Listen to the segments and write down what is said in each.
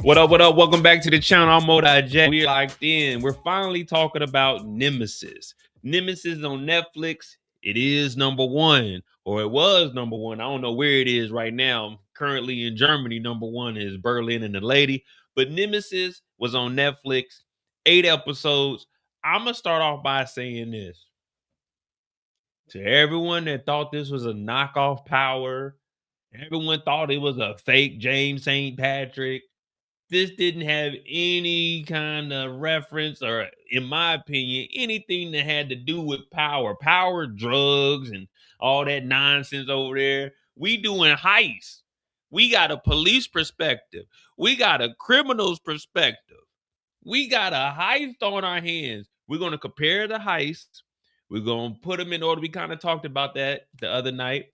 What up? What up? Welcome back to the channel. I'm Mo.J. We're locked in. We're finally talking about Nemesis. Nemesis is on Netflix. It is number one, or it was number one. I don't know where it is right now. Currently in Germany, number one is Berlin and the Lady. But Nemesis was on Netflix, 8 episodes. I'm going to start off by saying this. To everyone that thought this was a knockoff Power, everyone thought it was a fake James St. Patrick. This didn't have any kind of reference or, in my opinion, anything that had to do with power, drugs, and all that nonsense over there. We doing Heist. We got a police perspective. We got a criminal's perspective. We got a heist on our hands. We're going to compare the heists. We're going to put them in order. We kind of talked about that the other night.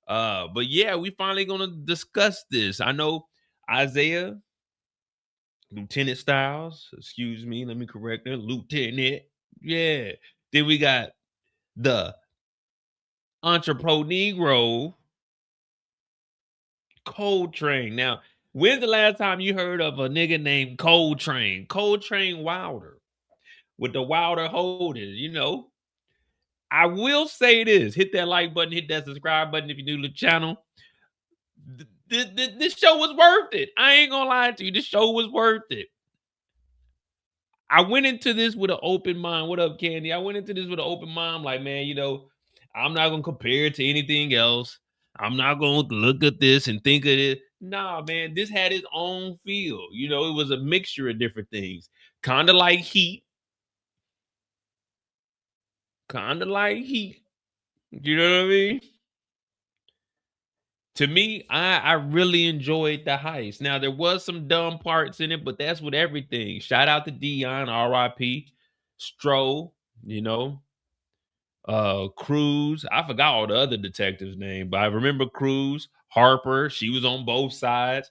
But yeah, we finally going to discuss this. I know Isaiah, Lieutenant Styles, excuse me, let me correct her, Lieutenant. Yeah. Then we got the Entrepreneur Negro, Coltrane. Now, when's the last time you heard of a nigga named Coltrane? Coltrane Wilder with the Wilder holders, you know. I will say this, hit that like button, hit that subscribe button if you're new to the channel. This show was worth it. I ain't gonna lie to you. This show was worth it. I went into this with an open mind. What up, Candy? I went into this with an open mind. Like, man, you know, I'm not gonna compare it to anything else. I'm not gonna look at this and think of it. Nah, man, this had its own feel. You know, it was a mixture of different things. Kind of like Heat. Kind of like Heat. You know what I mean? To me, I really enjoyed the Heist. Now, there was some dumb parts in it, but that's with everything. Shout out to Dion, R.I.P. Stroh, you know, Cruz. I forgot all the other detectives' name, but I remember Cruz, Harper. She was on both sides.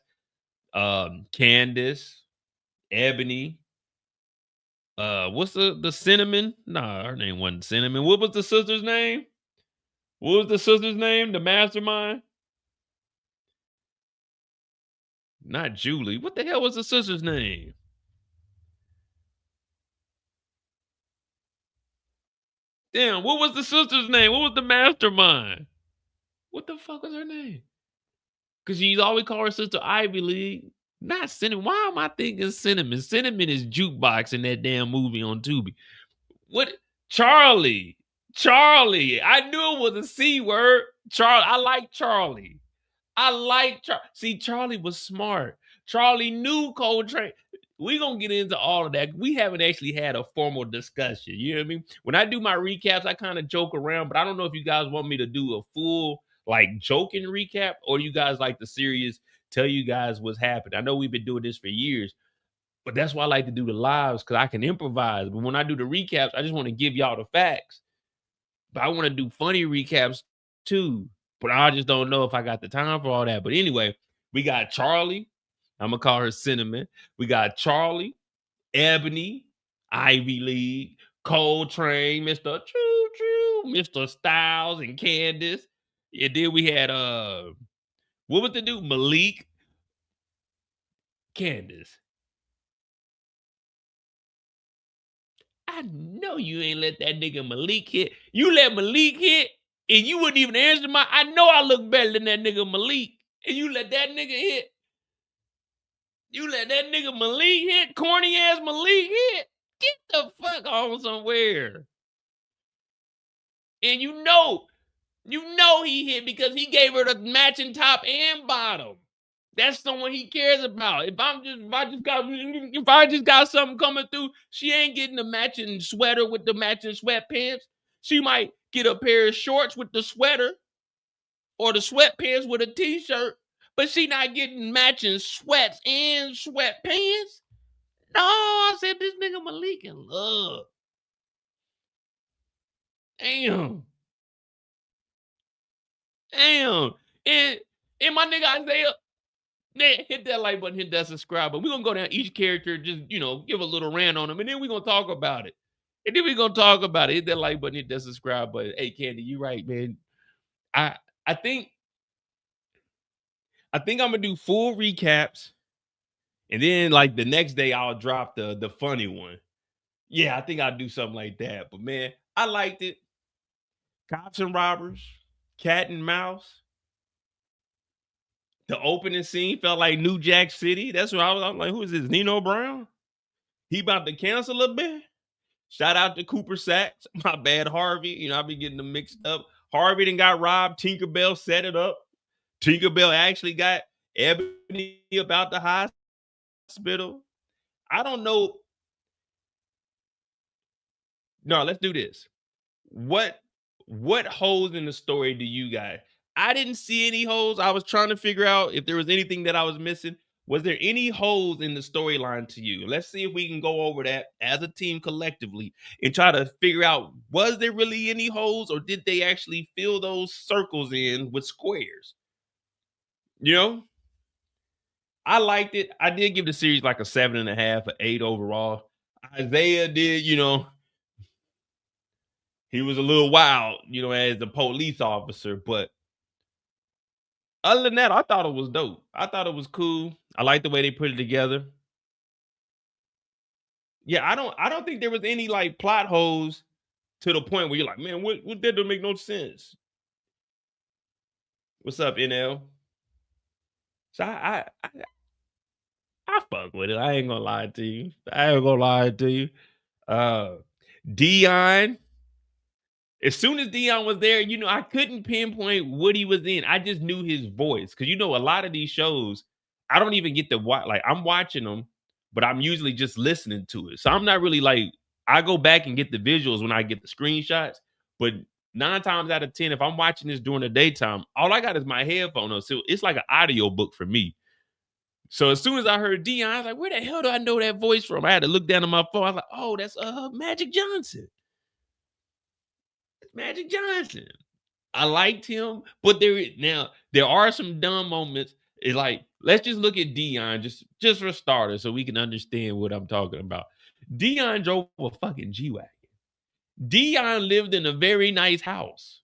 Candace, Ebony. What's the Cinnamon? Nah, her name wasn't Cinnamon. What was the sister's name? What was the sister's name? The mastermind? Not Julie. What the hell was the sister's name? Damn, what was the sister's name? What was the mastermind? What the fuck was her name? Because she's always call her sister Ivy League. Not Cinnamon. Why am I thinking Cinnamon? Cinnamon is jukebox in that damn movie on Tubi. What? Charlie. Charlie. I knew it was a C word. Charlie. I like Charlie. I like Charlie. See, Charlie was smart. Charlie knew Coltrane. We're going to get into all of that. We haven't actually had a formal discussion. You know what I mean? When I do my recaps, I kind of joke around, but I don't know if you guys want me to do a full, like, joking recap, or you guys like the serious, tell you guys what's happened. I know we've been doing this for years, but that's why I like to do the lives, because I can improvise. But when I do the recaps, I just want to give y'all the facts. But I want to do funny recaps too. But I just don't know if I got the time for all that. But anyway, we got Charlie. I'm gonna call her Cinnamon. We got Charlie, Ebony, Ivy League, Coltrane, Mr. Choo Choo, Mr. Styles, and Candace. And then we had what was the dude? Malik, Candace. I know you ain't let that nigga Malik hit. You let Malik hit, and you wouldn't even answer my. I know I look better than that nigga Malik, and you let that nigga hit. You let that nigga Malik hit, corny ass Malik hit. Get the fuck on somewhere. And you know he hit because he gave her the matching top and bottom. That's someone he cares about. If I just got something coming through, she ain't getting the matching sweater with the matching sweatpants. She might get a pair of shorts with the sweater or the sweatpants with a t-shirt, but she not getting matching sweats and sweatpants. No, I said this nigga Malik in love. Damn. Damn. And my nigga Isaiah, man, hit that like button, hit that subscribe button. We're gonna go down each character, just give a little rant on them, and then we're gonna talk about it. And then we're gonna talk about it. Hit that like button, hit that subscribe button. Hey Candy, you right, man. I think I'm gonna do full recaps And then like the next day I'll drop the funny one. Yeah, I think I'll do something like that. But man, I liked it. Cops and robbers, cat and mouse. The opening scene felt like New Jack City. That's what I'm like, who is this? Nino Brown? He about to cancel a bit? Shout out to Cooper Sacks. My bad, Harvey. You know, I be getting them mixed up. Harvey then got robbed. Tinkerbell set it up. Tinkerbell actually got Ebony about the hospital. I don't know. No, let's do this. What what holes in the story do you got? I didn't see any holes. I was trying to figure out if there was anything that I was missing. Was there any holes in the storyline to you? Let's see if we can go over that as a team collectively and try to figure out, was there really any holes or did they actually fill those circles in with squares? You know, I liked it. I did give the series like a 7.5, an 8 overall. Isaiah did, he was a little wild, as a police officer, but other than that, I thought it was dope. I thought it was cool. I like the way they put it together. Yeah, I don't think there was any like plot holes to the point where you're like, man, what that don't make no sense. What's up, NL? So I fuck with it. I ain't gonna lie to you. I ain't gonna lie to you. Uh Dion, as soon as Dion was there, I couldn't pinpoint what he was in. I just knew his voice. Cause a lot of these shows, I don't even get to watch. Like I'm watching them, but I'm usually just listening to it. So I'm not really like, I go back and get the visuals when I get the screenshots. But 9 times out of 10, if I'm watching this during the daytime, all I got is my headphone on. So it's like an audio book for me. So as soon as I heard Dion, I was like, where the hell do I know that voice from? I had to look down at my phone. I was like, oh, that's Magic Johnson. Magic Johnson. I liked him, but there are some dumb moments. It's like, let's just look at Dion just for starters, so we can understand what I'm talking about. Dion drove a fucking G wagon. Dion lived in a very nice house,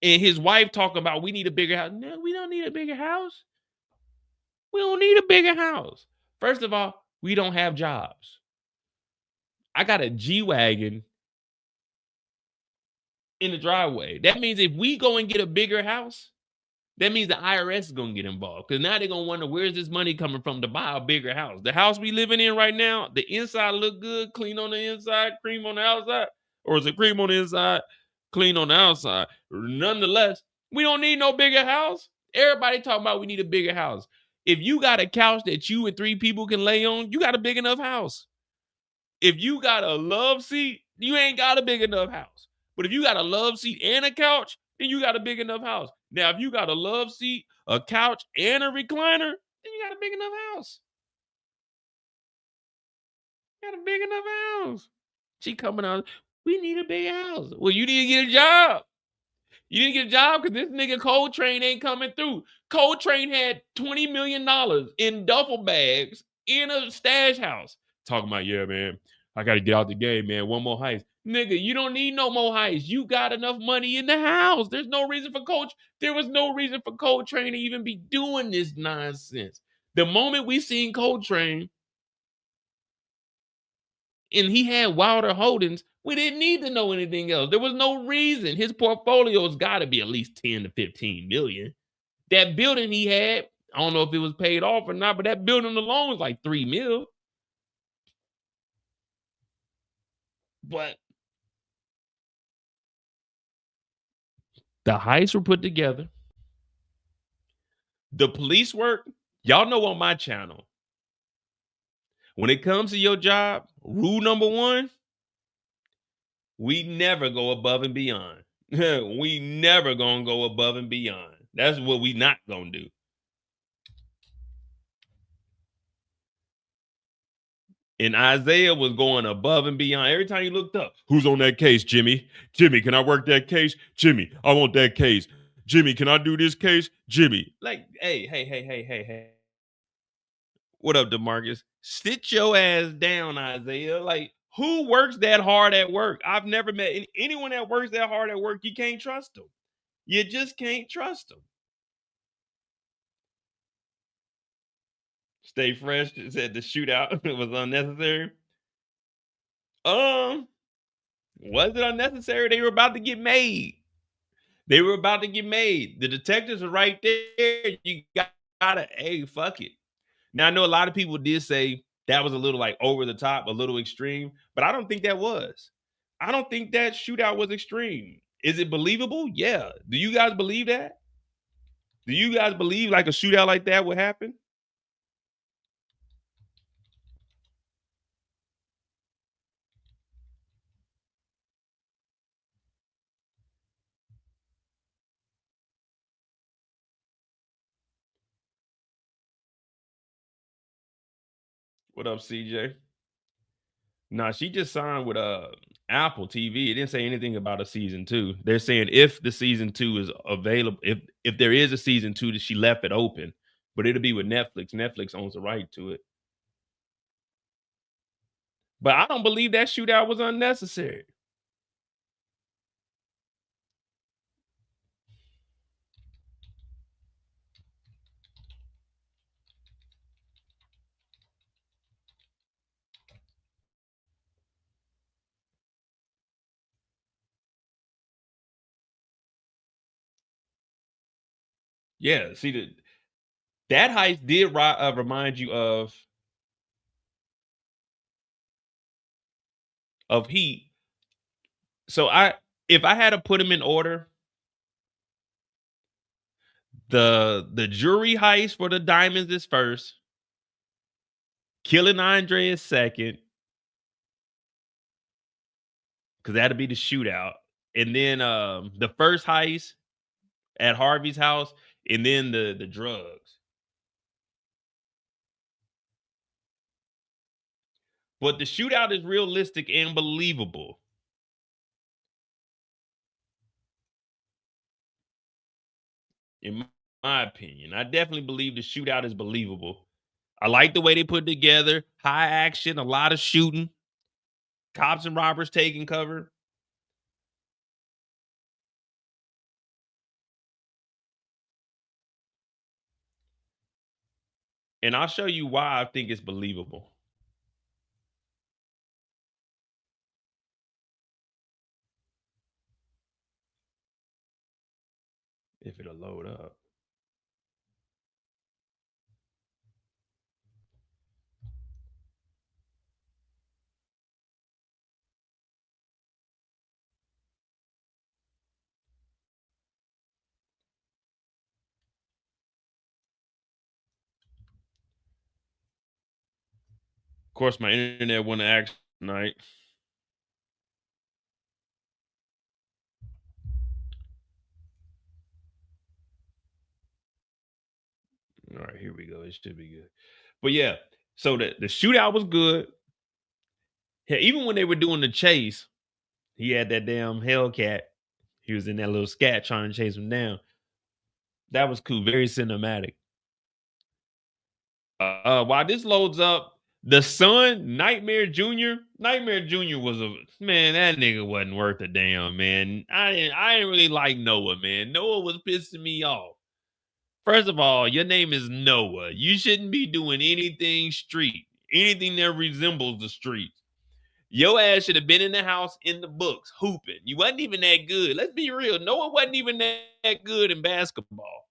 and his wife talking about we need a bigger house. No, we don't need a bigger house. We don't need a bigger house. First of all, we don't have jobs. I got a G wagon in the driveway. That means if we go and get a bigger house, that means the IRS is gonna get involved because now they're gonna wonder where's this money coming from to buy a bigger house. The house we living in right now, the inside look good, clean on the inside, cream on the outside, or is it cream on the inside, clean on the outside? Nonetheless, we don't need no bigger house. Everybody talking about we need a bigger house. If you got a couch that you and 3 people can lay on, you got a big enough house. If you got a love seat, you ain't got a big enough house. But if you got a love seat and a couch, then you got a big enough house. Now, if you got a love seat, a couch, and a recliner, then you got a big enough house. You got a big enough house. She coming out, we need a big house. Well, you need to get a job. You didn't get a job because this nigga Coltrane ain't coming through. Coltrane had $20 million in duffel bags in a stash house. Talking about, yeah, man, I got to get out the game, man. One more heist. Nigga, you don't need no more heist. You got enough money in the house. There was no reason for Coltrane to even be doing this nonsense. The moment we seen Coltrane and he had Wilder Holdings, we didn't need to know anything else. There was no reason. His portfolio's got to be at least 10 to 15 million. That building he had, I don't know if it was paid off or not, but that building alone was like 3 mil. But the heists were put together. The police work, y'all know on my channel, when it comes to your job, rule number 1, we never go above and beyond. We never gonna go above and beyond. That's what we not gonna do. And Isaiah was going above and beyond. Every time he looked up, who's on that case, Jimmy? Jimmy, can I work that case? Jimmy, I want that case. Jimmy, can I do this case? Jimmy. Like, hey. What up, DeMarcus? Sit your ass down, Isaiah. Like, who works that hard at work? I've never met anyone that works that hard at work. You can't trust them. You just can't trust them. Stay fresh said the shootout was unnecessary. Um, was it unnecessary? They were about to get made. They were about to get made. The detectives are right there. You gotta, hey, fuck it. Now I know a lot of people did say that was a little like over the top, a little extreme, but I don't think that was. I don't think that shootout was extreme. Is it believable? Yeah. Do you guys believe that? Do you guys believe like a shootout like that would happen? What up, CJ? Nah, she just signed with Apple TV. It didn't say anything about a season two. They're saying if the season two is available, if there is a season two, that she left it open, but it'll be with Netflix. Netflix owns the right to it. But I don't believe that shootout was unnecessary. Yeah, see that heist did remind you of Heat. So if I had to put them in order, the jury heist for the diamonds is first, killing Andre is second, because that'd be the shootout, and then the first heist at Harvey's house, and then the drugs. But the shootout is realistic and believable. In my opinion, I definitely believe the shootout is believable. I like the way they put it together. High action, a lot of shooting, cops and robbers taking cover. And I'll show you why I think it's believable. If it'll load up. Of course, my internet wouldn't act tonight. All right, here we go. It should be good. But yeah, so the shootout was good. Yeah, even when they were doing the chase, he had that damn Hellcat. He was in that little scat trying to chase him down. That was cool. Very cinematic. While this loads up, the son, Nightmare Jr. Nightmare Jr. was a man. That nigga wasn't worth a damn, man. I didn't really like Noah, man. Noah was pissing me off. First of all, your name is Noah. You shouldn't be doing anything street, anything that resembles the street. Your ass should have been in the house in the books hooping. You wasn't even that good. Let's be real. Noah wasn't even that good in basketball.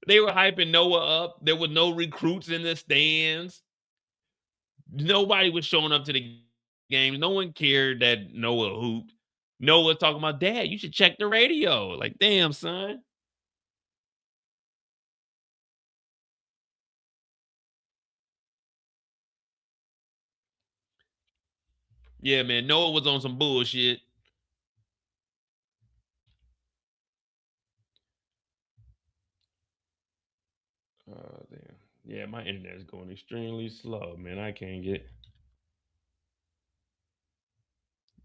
They were hyping Noah up. There were no recruits in the stands. Nobody was showing up to the games. No one cared that Noah hooped. Noah talking about, Dad, you should check the radio. Like, damn, son. Yeah, man. Noah was on some bullshit. Oh, damn. Yeah, my internet is going extremely slow, man. I can't get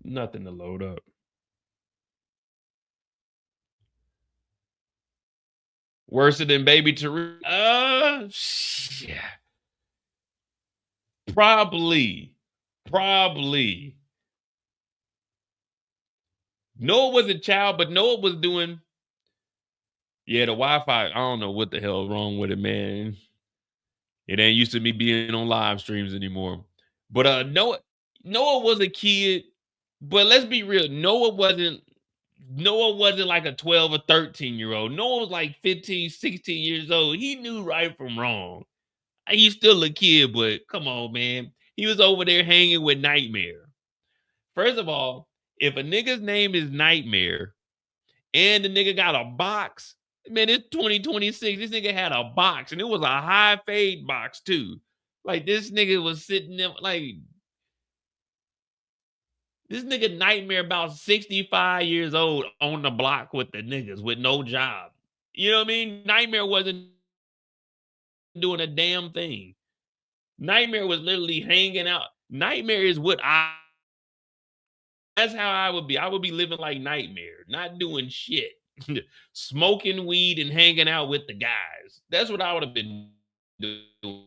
nothing to load up. Worse than Baby Tariq? Yeah. Probably. Probably. Noah was a child, but Noah was doing Yeah, the Wi-Fi, I don't know what the hell is wrong with it, man. It ain't used to me being on live streams anymore. But Noah was a kid, but let's be real, Noah wasn't like a 12 or 13-year-old. Noah was like 15, 16 years old. He knew right from wrong. He's still a kid, but come on, man. He was over there hanging with Nightmare. First of all, if a nigga's name is Nightmare and the nigga got a box, man, it's 2026. This nigga had a box and it was a high fade box too. Like this nigga was sitting there, like this nigga Nightmare about 65 years old on the block with the niggas with no job. You know what I mean? Nightmare wasn't doing a damn thing. Nightmare was literally hanging out. Nightmare is what I that's how I would be. I would be living like Nightmare, not doing shit. Smoking weed and hanging out with the guys. That's what I would have been doing.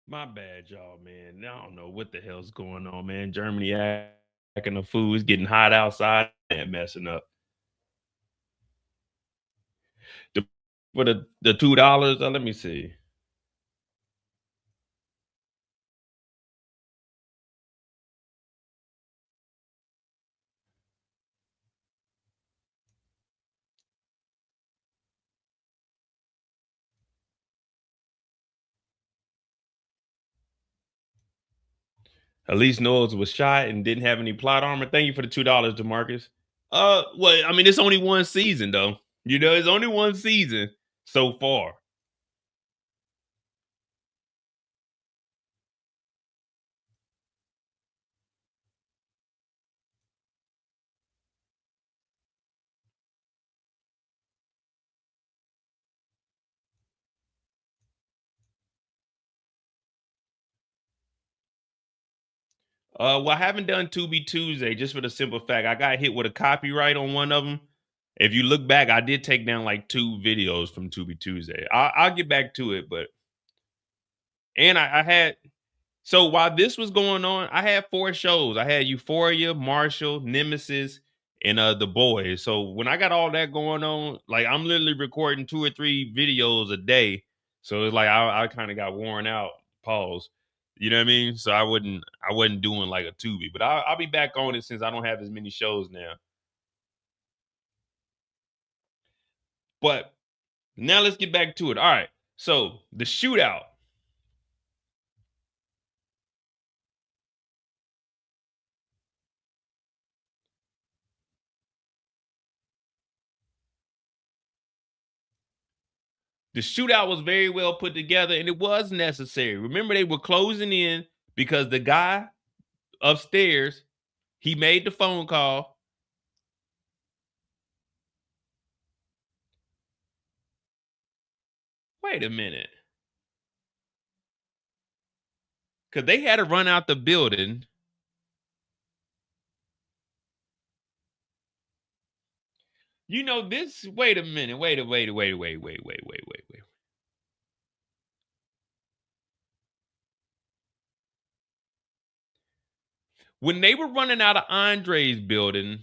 My bad, y'all, man. I don't know what the hell's going on, man. Germany acting a fool. It's getting hot outside and messing up. The, for the $2, let me see. At least Knowles was shot and didn't have any plot armor. Thank you for the $2, Demarcus. Well, I mean, it's only one season though. You know, it's only one season so far. Well, I haven't done Tubi Tuesday just for the simple fact I got hit with a copyright on one of them. If you look back, I did take down like two videos from Tubi Tuesday. I'll get back to it, but and I had so while this was going on, I had four shows. I had Euphoria, Marshall, Nemesis, and The Boys. So when I got all that going on, like I'm literally recording two or three videos a day. So it's like I kind of got worn out. Pause. You know what I mean? So I wasn't doing like a Tubi, but I'll be back on it since I don't have as many shows now. But now let's get back to it. All right. So the shootout. The shootout was very well put together and it was necessary. Remember, they were closing in because the guy upstairs, he made the phone call. Wait a minute. Because they had to run out the building. You know, this, wait a minute. Wait. When they were running out of Andre's building,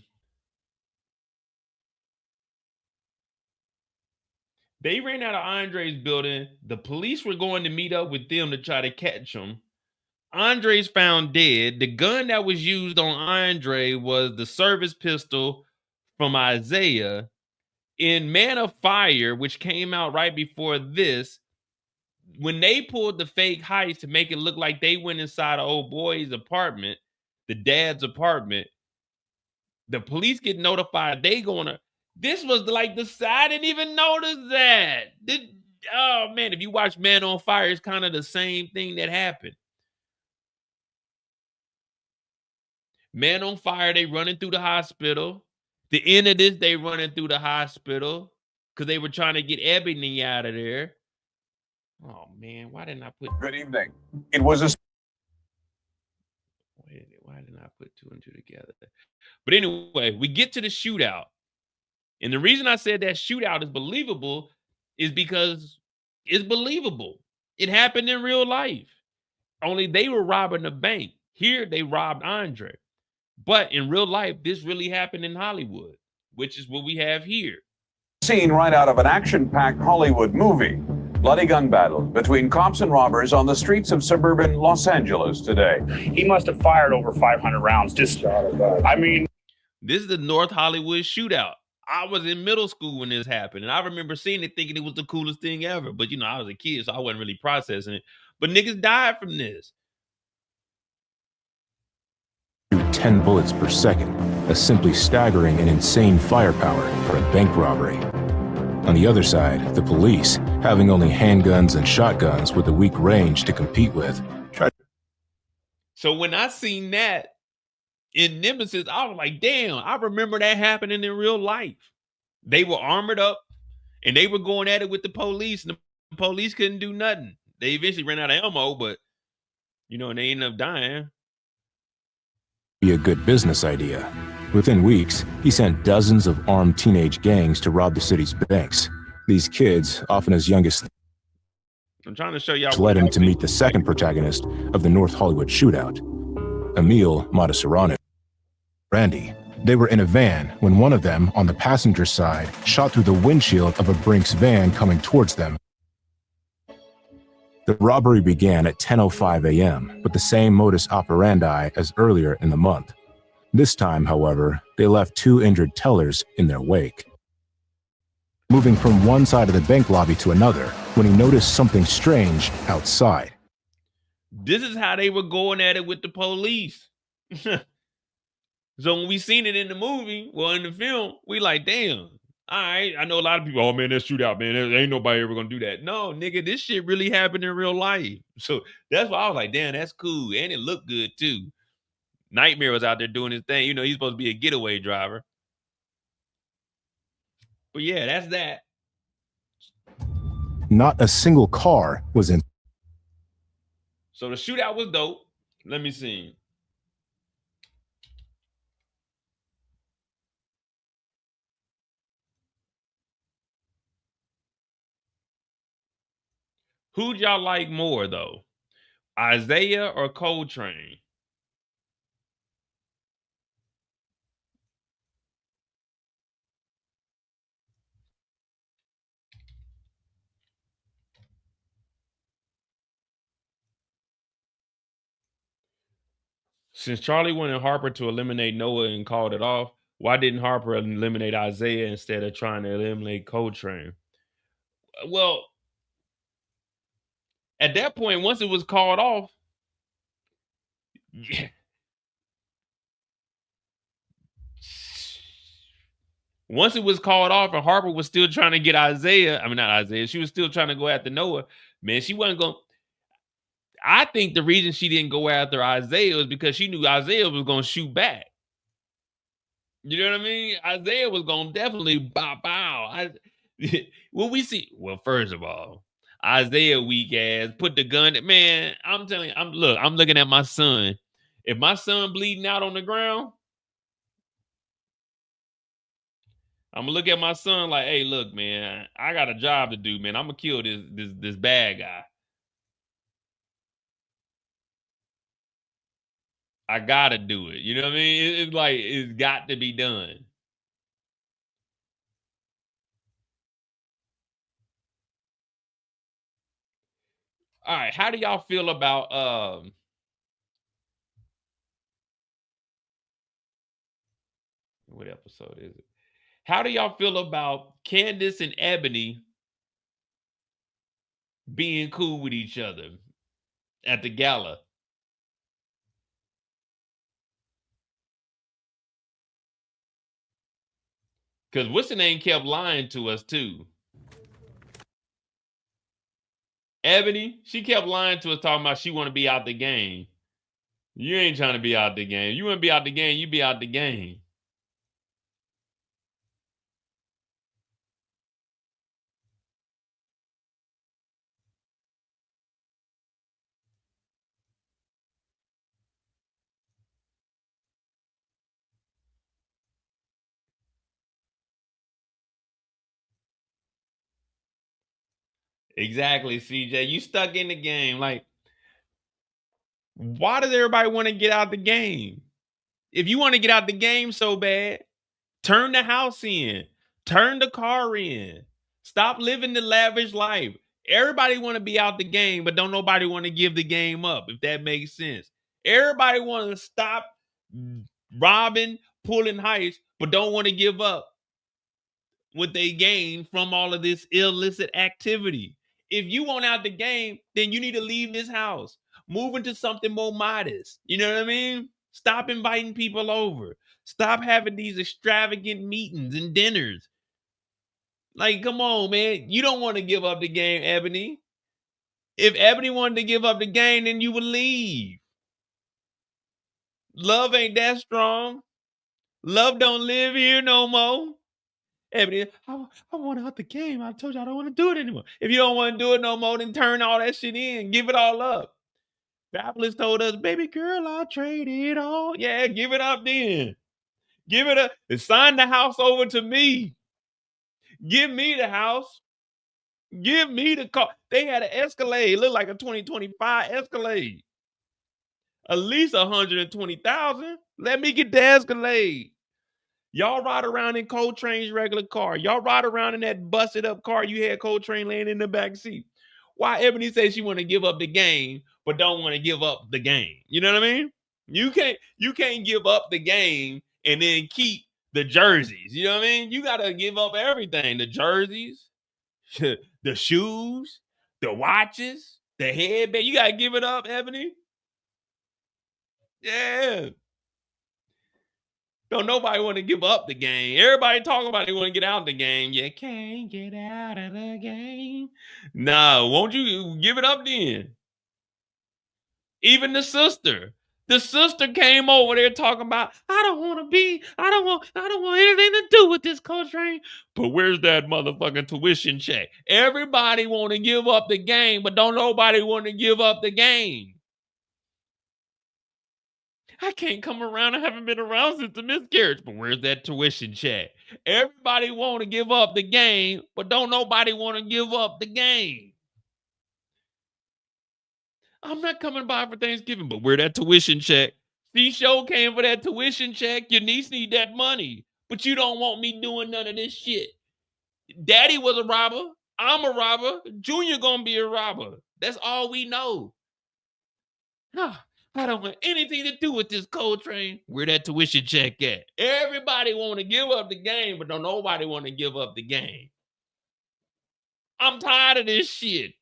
they ran out of Andre's building. The police were going to meet up with them to try to catch him. Andre's found dead. The gun that was used on Andre was the service pistol from Isaiah. In Man of Fire, which came out right before this, when they pulled the fake heist to make it look like they went inside an old boy's apartment, the dad's apartment, the police get notified they gonna. This was like the I didn't even notice that. Oh man, if you watch Man on Fire, it's kind of the same thing that happened. Man on Fire, they running through the hospital. The end of this, they running through the hospital because they were trying to get Ebony out of there. Oh man, why didn't I put? Good evening. It was a. Why didn't I put two and two together? But anyway, we get to the shootout, and the reason I said that shootout is believable is because it's believable. It happened in real life. Only they were robbing a bank. Here they robbed Andre. But in real life, this really happened in Hollywood, which is what we have here. Scene right out of an action-packed Hollywood movie. Bloody gun battle between cops and robbers on the streets of suburban Los Angeles today. He must have fired over 500 rounds. This is the North Hollywood shootout. I was in middle school when this happened, and I remember seeing it thinking it was the coolest thing ever. But, you know, I was a kid, so I wasn't really processing it. But niggas died from this. 10 bullets per second, a simply staggering and insane firepower for a bank robbery. On the other side, the police, having only handguns and shotguns with a weak range to compete with, tried. So when I seen that in Nemesis, I was like, damn, I remember that happening in real life. They were armored up and they were going at it with the police, and the police couldn't do nothing. They eventually ran out of ammo, but, you know, and they ended up dying. Be a good business idea. Within weeks, he sent dozens of armed teenage gangs to rob the city's banks. These kids, often as young as I'm trying to show y'all, led him to meet the second protagonist of the North Hollywood shootout, Emil Mataserano. Randy. They were in a van when one of them, on the passenger side, shot through the windshield of a Brinks van coming towards them. The robbery began at 10:05 a.m., with the same modus operandi as earlier in the month. This time, however, they left two injured tellers in their wake. Moving from one side of the bank lobby to another, when he noticed something strange outside. This is how they were going at it with the police. So when we seen it in the movie, well, in the film, we like, damn, all right. I know a lot of people, oh man, that shootout, man, there ain't nobody ever gonna do that. No, nigga, this shit really happened in real life. So that's why I was like, damn, that's cool. And it looked good too. Nightmare was out there doing his thing. You know, he's supposed to be a getaway driver. But yeah, that's that. Not a single car was in. So the shootout was dope. Let me see. Who'd y'all like more though? Isaiah or Coltrane? Since Charlie wanted Harper to eliminate Noah and called it off, why didn't Harper eliminate Isaiah instead of trying to eliminate Coltrane? Well, at that point, once it was called off, yeah. Once it was called off and Harper was still trying to get Isaiah, I mean, not Isaiah, she was still trying to go after Noah, man, she wasn't going. I think the reason she didn't go after Isaiah was because she knew Isaiah was going to shoot back. You know what I mean? Isaiah was going to definitely bow. What we see, well, first of all, Isaiah weak ass put the gun. Man, I'm telling you, I'm looking at my son. If my son bleeding out on the ground, I'm gonna look at my son like, hey, look, man, I got a job to do, man. I'm gonna kill this bad guy. I gotta do it. You know what I mean? It's like it's got to be done. All right, how do y'all feel about what episode is it? How do y'all feel about Candace and Ebony being cool with each other at the gala? Because what's the name kept lying to us too. Ebony, she kept lying to us, talking about she want to be out the game. You ain't trying to be out the game. You want to be out the game, you be out the game. Exactly, CJ. You stuck in the game. Like, why does everybody want to get out the game? If you want to get out the game so bad, turn the house in, turn the car in, stop living the lavish life. Everybody want to be out the game, but don't nobody want to give the game up, if that makes sense. Everybody want to stop robbing, pulling heists, but don't want to give up what they gain from all of this illicit activity. If you want out the game, then you need to leave this house, move into something more modest. You know what I mean? Stop inviting people over. Stop having these extravagant meetings and dinners. Like, come on, man. You don't want to give up the game, Ebony. If Ebony wanted to give up the game, then you would leave. Love ain't that strong. Love don't live here no more. Ebony, I want out the game. I told you I don't want to do it anymore. If you don't want to do it no more, then turn all that shit in. Give it all up. Fabulous told us, baby girl, I'll trade it all. Yeah, give it up then. Give it up. Sign the house over to me. Give me the house. Give me the car. They had an Escalade. It looked like a 2025 Escalade. At least 120,000. Let me get the Escalade. Y'all ride around in Coltrane's regular car. Y'all ride around in that busted up car you had Coltrane laying in the back seat. Why Ebony says she want to give up the game, but don't want to give up the game. You know what I mean? You can't give up the game and then keep the jerseys. You know what I mean? You gotta give up everything. The jerseys, the shoes, the watches, the headband. You gotta give it up, Ebony. Yeah. Don't nobody want to give up the game. Everybody talking about they want to get out of the game. You can't get out of the game. No, won't you give it up then? Even the sister. The sister came over there talking about, I don't want anything to do with this Coltrane. But where's that motherfucking tuition check? Everybody want to give up the game, but don't nobody want to give up the game. I can't come around. I haven't been around since the miscarriage. But where's that tuition check? Everybody want to give up the game, but don't nobody want to give up the game. I'm not coming by for Thanksgiving, but where that tuition check? C-Show came for that tuition check. Your niece need that money, but you don't want me doing none of this shit. Daddy was a robber. I'm a robber. Junior gonna be a robber. That's all we know. I don't want anything to do with this Coltrane. Where that tuition check at? Everybody want to give up the game, but don't nobody want to give up the game. I'm tired of this shit.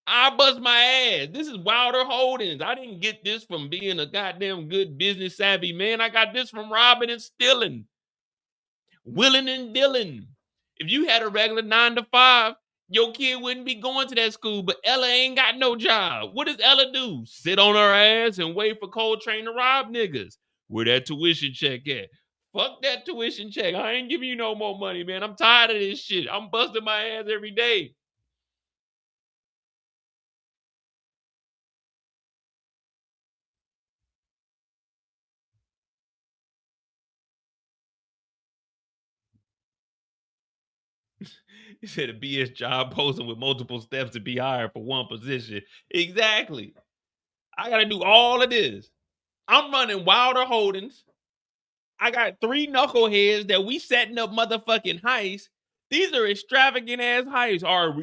I bust my ass. This is Wilder Holdings. I didn't get this from being a goddamn good business savvy man. I got this from robbing and stealing. willing and dealing. If you had a regular 9 to 5, your kid wouldn't be going to that school, but Ella ain't got no job. What does Ella do? Sit on her ass and wait for Coltrane to rob niggas. Where that tuition check at? Fuck that tuition check. I ain't giving you no more money, man. I'm tired of this shit. I'm busting my ass every day. He said a BS job posting with multiple steps to be hired for one position. Exactly. I got to do all of this. I'm running Wilder Holdings. I got 3 knuckleheads that we setting up motherfucking heists. These are extravagant ass heists. All right,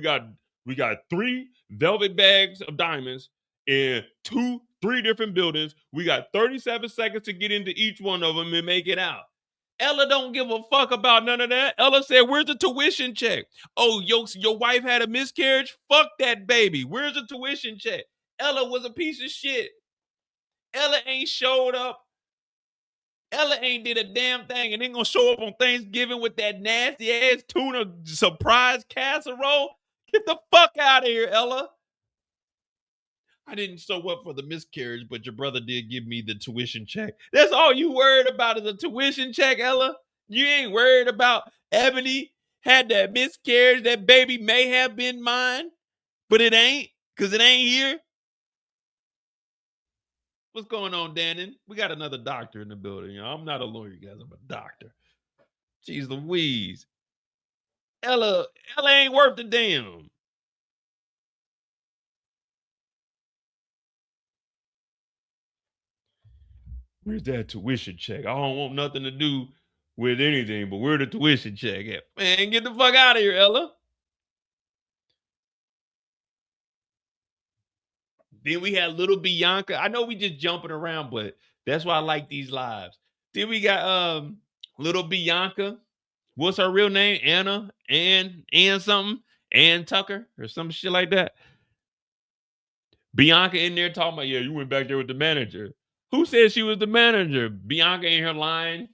we got 3 velvet bags of diamonds in 3 different buildings. We got 37 seconds to get into each one of them and make it out. Ella don't give a fuck about none of that. Ella said, where's the tuition check? Oh, your wife had a miscarriage? Fuck that baby. Where's the tuition check? Ella was a piece of shit. Ella ain't showed up. Ella ain't did a damn thing and ain't gonna show up on Thanksgiving with that nasty ass tuna surprise casserole. Get the fuck out of here, Ella. I didn't show up for the miscarriage, but your brother did give me the tuition check. That's all you worried about is a tuition check, Ella? You ain't worried about Ebony had that miscarriage. That baby may have been mine, but it ain't, because it ain't here. What's going on, Dannon? We got another doctor in the building. You know, I'm not a lawyer, guys. I'm a doctor. Jeez Louise. Ella ain't worth a damn. Where's that tuition check? I don't want nothing to do with anything, but where the tuition check at? Man, get the fuck out of here, Ella. Then we had little Bianca. I know we just jumping around, but that's why I like these lives. Then we got little Bianca. What's her real name? Anna? Ann something? Ann Tucker or some shit like that. Bianca in there talking about, yeah, you went back there with the manager. Who said she was the manager? Bianca in her line.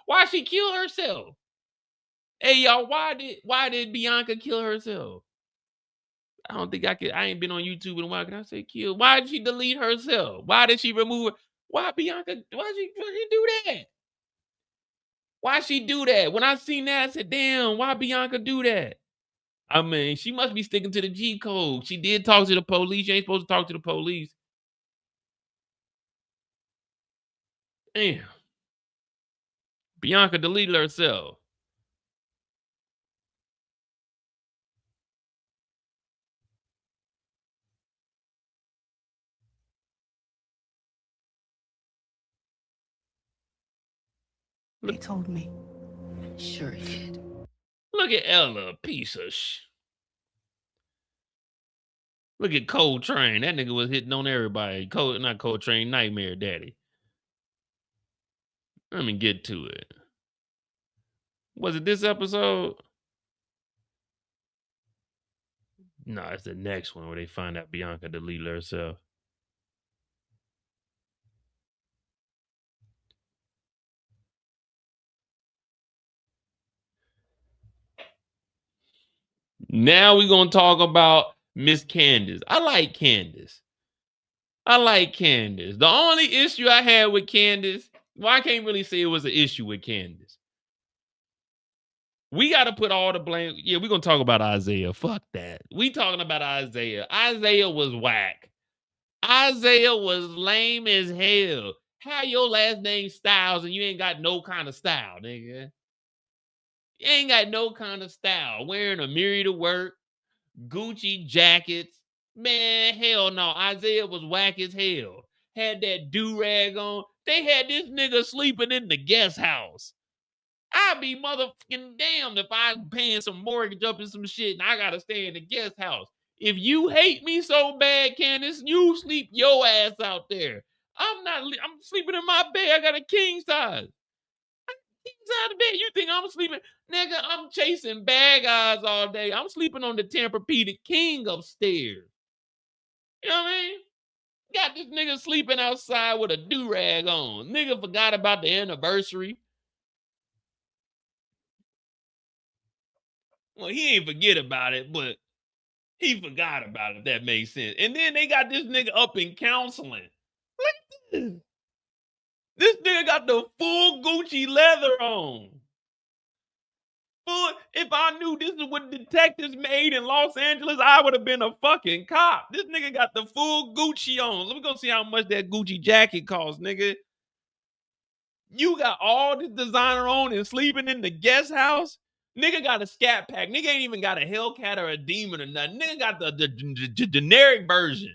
Why she kill herself? Hey y'all, why did Bianca kill herself? I don't think I ain't been on YouTube in a while. Can I say kill? Why did she delete herself? Why did she remove her? Why she do that? Why she do that? When I seen that, I said, damn, why Bianca do that? I mean, she must be sticking to the G code. She did talk to the police. You ain't supposed to talk to the police. Damn. Bianca deleted herself. He told me. Sure he did. Look at Ella, piece of Look at Coltrane. That nigga was hitting on everybody. Not Coltrane, Nightmare Daddy. Let me get to it. Was it this episode? No, it's the next one where they find out Bianca deleted herself. Now we're going to talk about Miss Candace. I like Candace. The only issue I had with Candace, well, I can't really say it was an issue with Candace. We got to put all the blame. Yeah, we're going to talk about Isaiah. Fuck that. We talking about Isaiah. Isaiah was whack. Isaiah was lame as hell. How your last name Styles and you ain't got no kind of style, nigga? You ain't got no kind of style. Wearing a mirror to work, Gucci jackets. Man, hell no. Isaiah was whack as hell. Had that do-rag on. They had this nigga sleeping in the guest house. I'd be motherfucking damned if I'm paying some mortgage up and some shit and I gotta stay in the guest house. If you hate me so bad, Candace, you sleep your ass out there. I'm sleeping in my bed. I got a king size. King size bed. You think I'm sleeping? Nigga, I'm chasing bad guys all day. I'm sleeping on the Tempur-Pedic King upstairs. You know what I mean? Got this nigga sleeping outside with a do-rag on. Nigga forgot about the anniversary. Well, he ain't forget about it, but he forgot about it, if that makes sense. And then they got this nigga up in counseling. Look at this. This nigga got the full Gucci leather on. If I knew this is what detectives made in Los Angeles, I would have been a fucking cop. This nigga got the full Gucci on. Let me go see how much that Gucci jacket costs, nigga. You got all this designer on and sleeping in the guest house? Nigga got a scat pack. Nigga ain't even got a Hellcat or a Demon or nothing. Nigga got the generic version.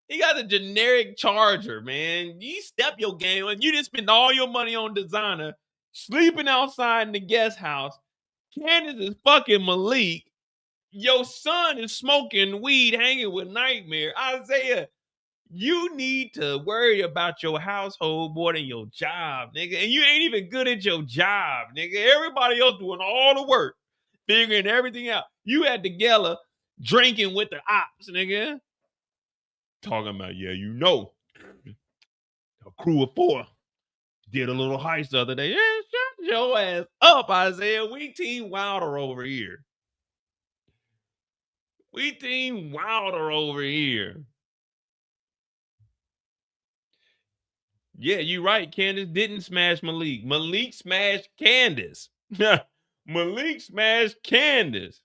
He got a generic Charger, man. You step your game and you didn't spend all your money on designer, sleeping outside in the guest house. Candace is fucking Malik. Your son is smoking weed, hanging with Nightmare. Isaiah, you need to worry about your household more than your job, nigga. And you ain't even good at your job, nigga. Everybody else doing all the work, figuring everything out. You at the gala drinking with the ops, nigga. Talking about, yeah, you know, a crew of 4 did a little heist the other day. Yeah, shut your ass up, Isaiah. We Team Wilder over here. We Team Wilder over here. Yeah, you right. Candace didn't smash Malik. Malik smashed Candace. Malik smashed Candace.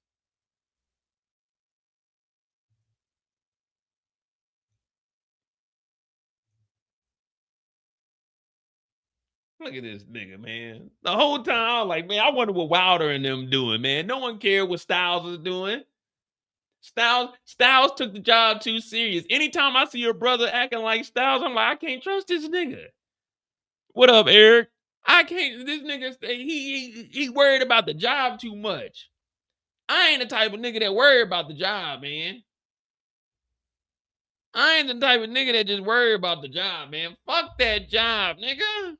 Look at this nigga, man. The whole time I was like, man, I wonder what Wilder and them doing, man. No one cared what Styles was doing. Styles took the job too serious. Anytime I see your brother acting like Styles, I'm like, I can't trust this nigga. What up, Eric? I can't. This nigga, he worried about the job too much. I ain't the type of nigga that worry about the job, man. I ain't the type of nigga that just worry about the job, man. Fuck that job, nigga.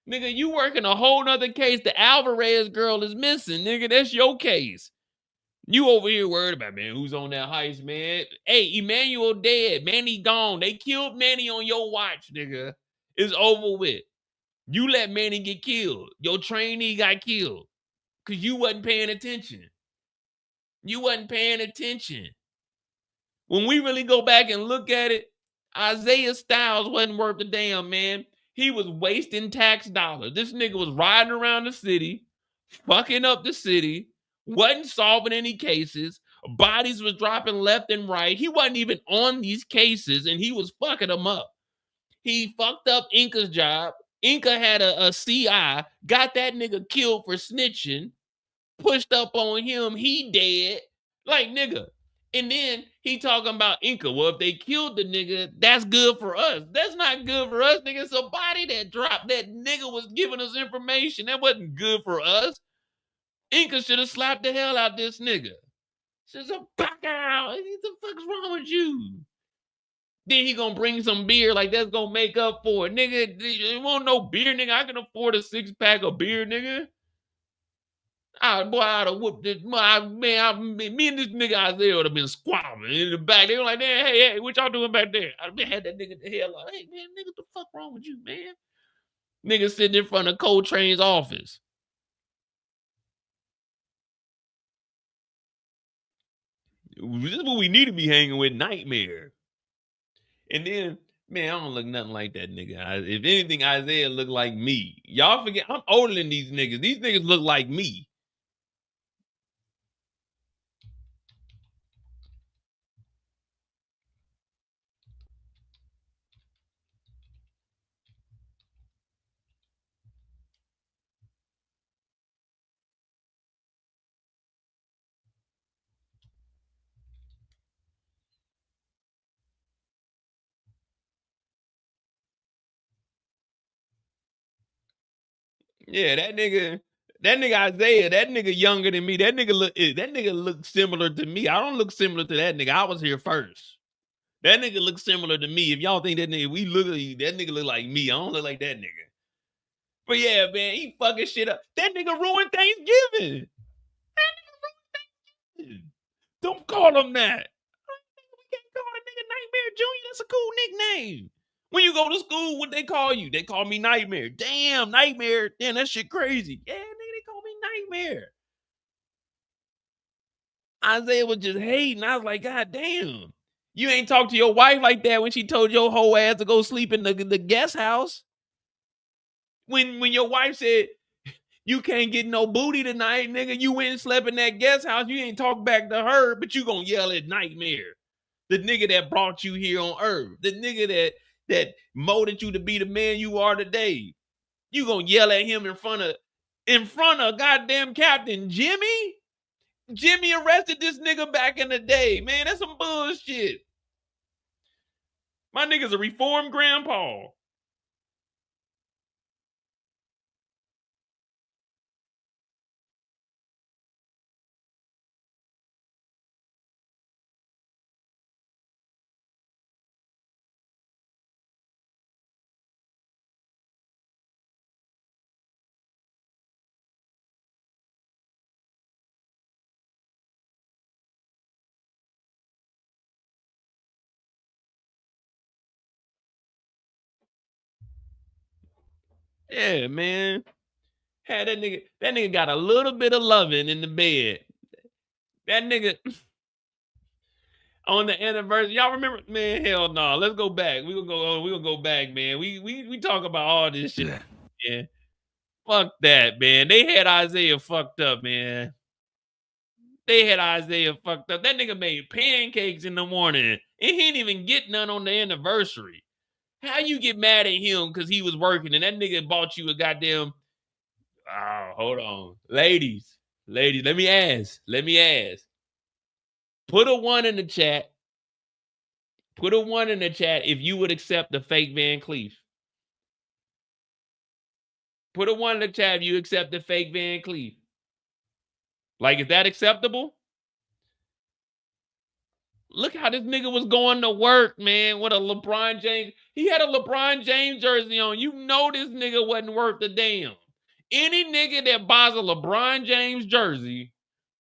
Nigga, you working a whole nother case. The Alvarez girl is missing, nigga. That's your case. You over here worried about, man, who's on that heist, man? Hey, Emmanuel dead. Manny gone. They killed Manny on your watch, nigga. It's over with. You let Manny get killed. Your trainee got killed because you wasn't paying attention. You wasn't paying attention. When we really go back and look at it, Isaiah Styles wasn't worth a damn, man. He was wasting tax dollars. This nigga was riding around the city, fucking up the city, wasn't solving any cases. Bodies was dropping left and right. He wasn't even on these cases, and he was fucking them up. He fucked up Inca's job. Inca had a CI, got that nigga killed for snitching, pushed up on him, he dead. Like, nigga. And then he talking about Inca. Well, if they killed the nigga, that's good for us. That's not good for us, nigga. It's a body that dropped. That nigga was giving us information. That wasn't good for us. Inca should have slapped the hell out this nigga. She's a back out. What the fuck's wrong with you? Then he gonna bring some beer like that's gonna make up for it. Nigga, there won't no beer, nigga. I can afford a 6-pack of beer, nigga. I'd have whooped this. Me and this nigga Isaiah would have been squabbling in the back. They were like, hey, what y'all doing back there? I'd have had that nigga the hell like, hey, man, nigga, what the fuck wrong with you, man? Nigga sitting in front of Coltrane's office. This is what we need to be hanging with, Nightmare. And then, man, I don't look nothing like that nigga. If anything, Isaiah look like me. Y'all forget, I'm older than these niggas. These niggas look like me. Yeah, that nigga Isaiah, that nigga younger than me. That nigga look similar to me. I don't look similar to that nigga. I was here first. That nigga look similar to me. If y'all think that nigga, that nigga look like me. I don't look like that nigga. But yeah, man, he fucking shit up. That nigga ruined Thanksgiving. Don't call him that. We can't call a nigga Nightmare Jr. That's a cool nickname. When you go to school, what they call you? They call me Nightmare. Damn, Nightmare. Damn, that shit crazy. Yeah, nigga, they call me Nightmare. Isaiah was just hating. I was like, God damn. You ain't talk to your wife like that when she told your whole ass to go sleep in the guest house. When your wife said, you can't get no booty tonight, nigga, you went and slept in that guest house. You ain't talk back to her, but you gonna yell at Nightmare. The nigga that brought you here on earth. The nigga that molded you to be the man you are today. You gonna yell at him in front of goddamn Captain Jimmy? Jimmy arrested this nigga back in the day. Man, that's some bullshit. My nigga's a reformed grandpa. Yeah, man. Had that nigga got a little bit of loving in the bed. That nigga on the anniversary. Y'all remember? Man, hell no. Let's go back. We gonna go back, man. We talk about all this shit. Yeah. Fuck that, man. They had Isaiah fucked up, man. They had Isaiah fucked up. That nigga made pancakes in the morning. And he didn't even get none on the anniversary. How you get mad at him because he was working and that nigga bought you a goddamn. Oh, hold on. Ladies, let me ask. Put a 1 in the chat. Put a 1 in the chat if you would accept the fake Van Cleef. Put a 1 in the chat if you accept the fake Van Cleef. Like, is that acceptable? Look how this nigga was going to work, man. What a LeBron James. He had a LeBron James jersey on. You know this nigga wasn't worth a damn. Any nigga that buys a LeBron James jersey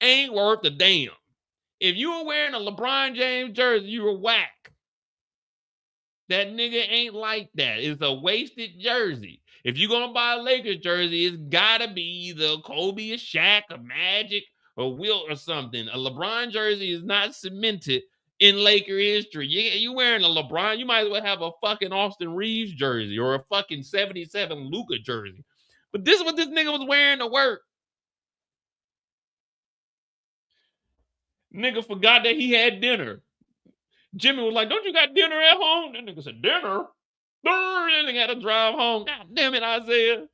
ain't worth a damn. If you were wearing a LeBron James jersey, you were whack. That nigga ain't like that. It's a wasted jersey. If you're going to buy a Lakers jersey, it's got to be either Kobe or Shaq or Magic or Wilt or something. A LeBron jersey is not cemented in Laker history. You wearing a LeBron, you might as well have a fucking Austin Reeves jersey or a fucking 77 Luka jersey. But this is what this nigga was wearing to work. Nigga forgot that he had dinner. Jimmy was like, don't you got dinner at home? That nigga said, dinner? That nigga had to drive home. God damn it, Isaiah.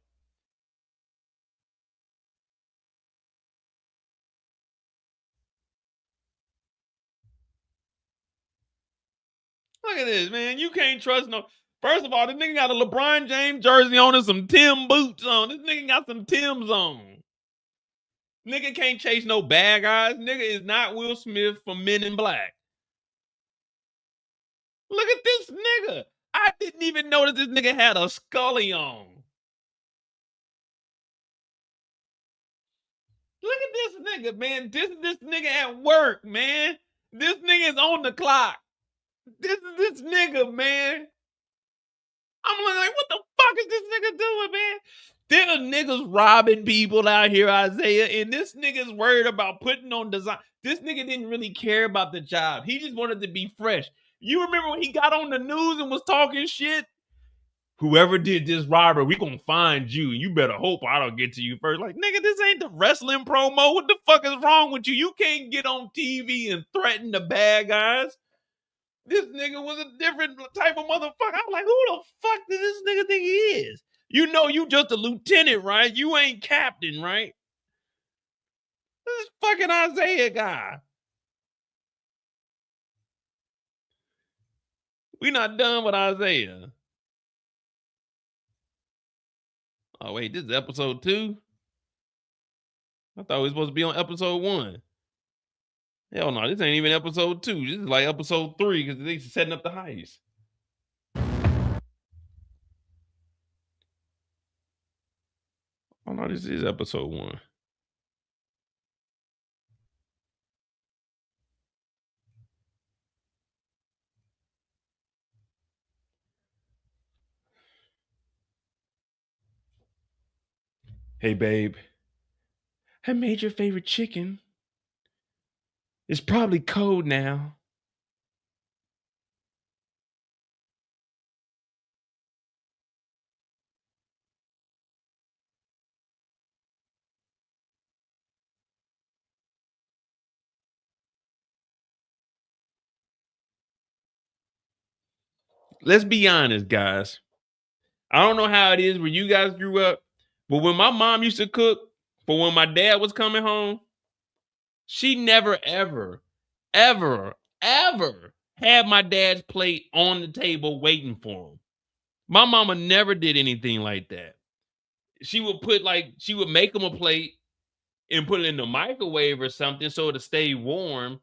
Look at this, man. You can't trust no. First of all, this nigga got a LeBron James jersey on and some Tim boots on. This nigga got some Tims on. Nigga can't chase no bad guys. Nigga is not Will Smith from Men in Black. Look at this nigga. I didn't even notice this nigga had a Scully on. Look at this nigga, man. This nigga at work, man. This nigga is on the clock. This is this nigga, man. I'm like, what the fuck is this nigga doing, man? There are niggas robbing people out here, Isaiah, and this nigga's worried about putting on design. This nigga didn't really care about the job. He just wanted to be fresh. You remember when he got on the news and was talking shit? Whoever did this robbery, we gonna find you. You better hope I don't get to you first. Like, nigga, this ain't the wrestling promo. What the fuck is wrong with you? You can't get on TV and threaten the bad guys. This nigga was a different type of motherfucker. I'm like, who the fuck does this nigga think he is? You know you just a lieutenant, right? You ain't captain, right? This is fucking Isaiah guy. We not done with Isaiah. Oh, wait, this is episode 2? I thought we were supposed to be on episode 1. Hell no, this ain't even episode 2. This is like episode 3 because they setting up the heist. Oh no, this is episode 1. Hey, babe. I made your favorite chicken. It's probably cold now. Let's be honest, guys. I don't know how it is where you guys grew up, but when my mom used to cook for when my dad was coming home, she never, ever, ever, ever had my dad's plate on the table waiting for him. My mama never did anything like that. She would make him a plate and put it in the microwave or something so it'll stay warm.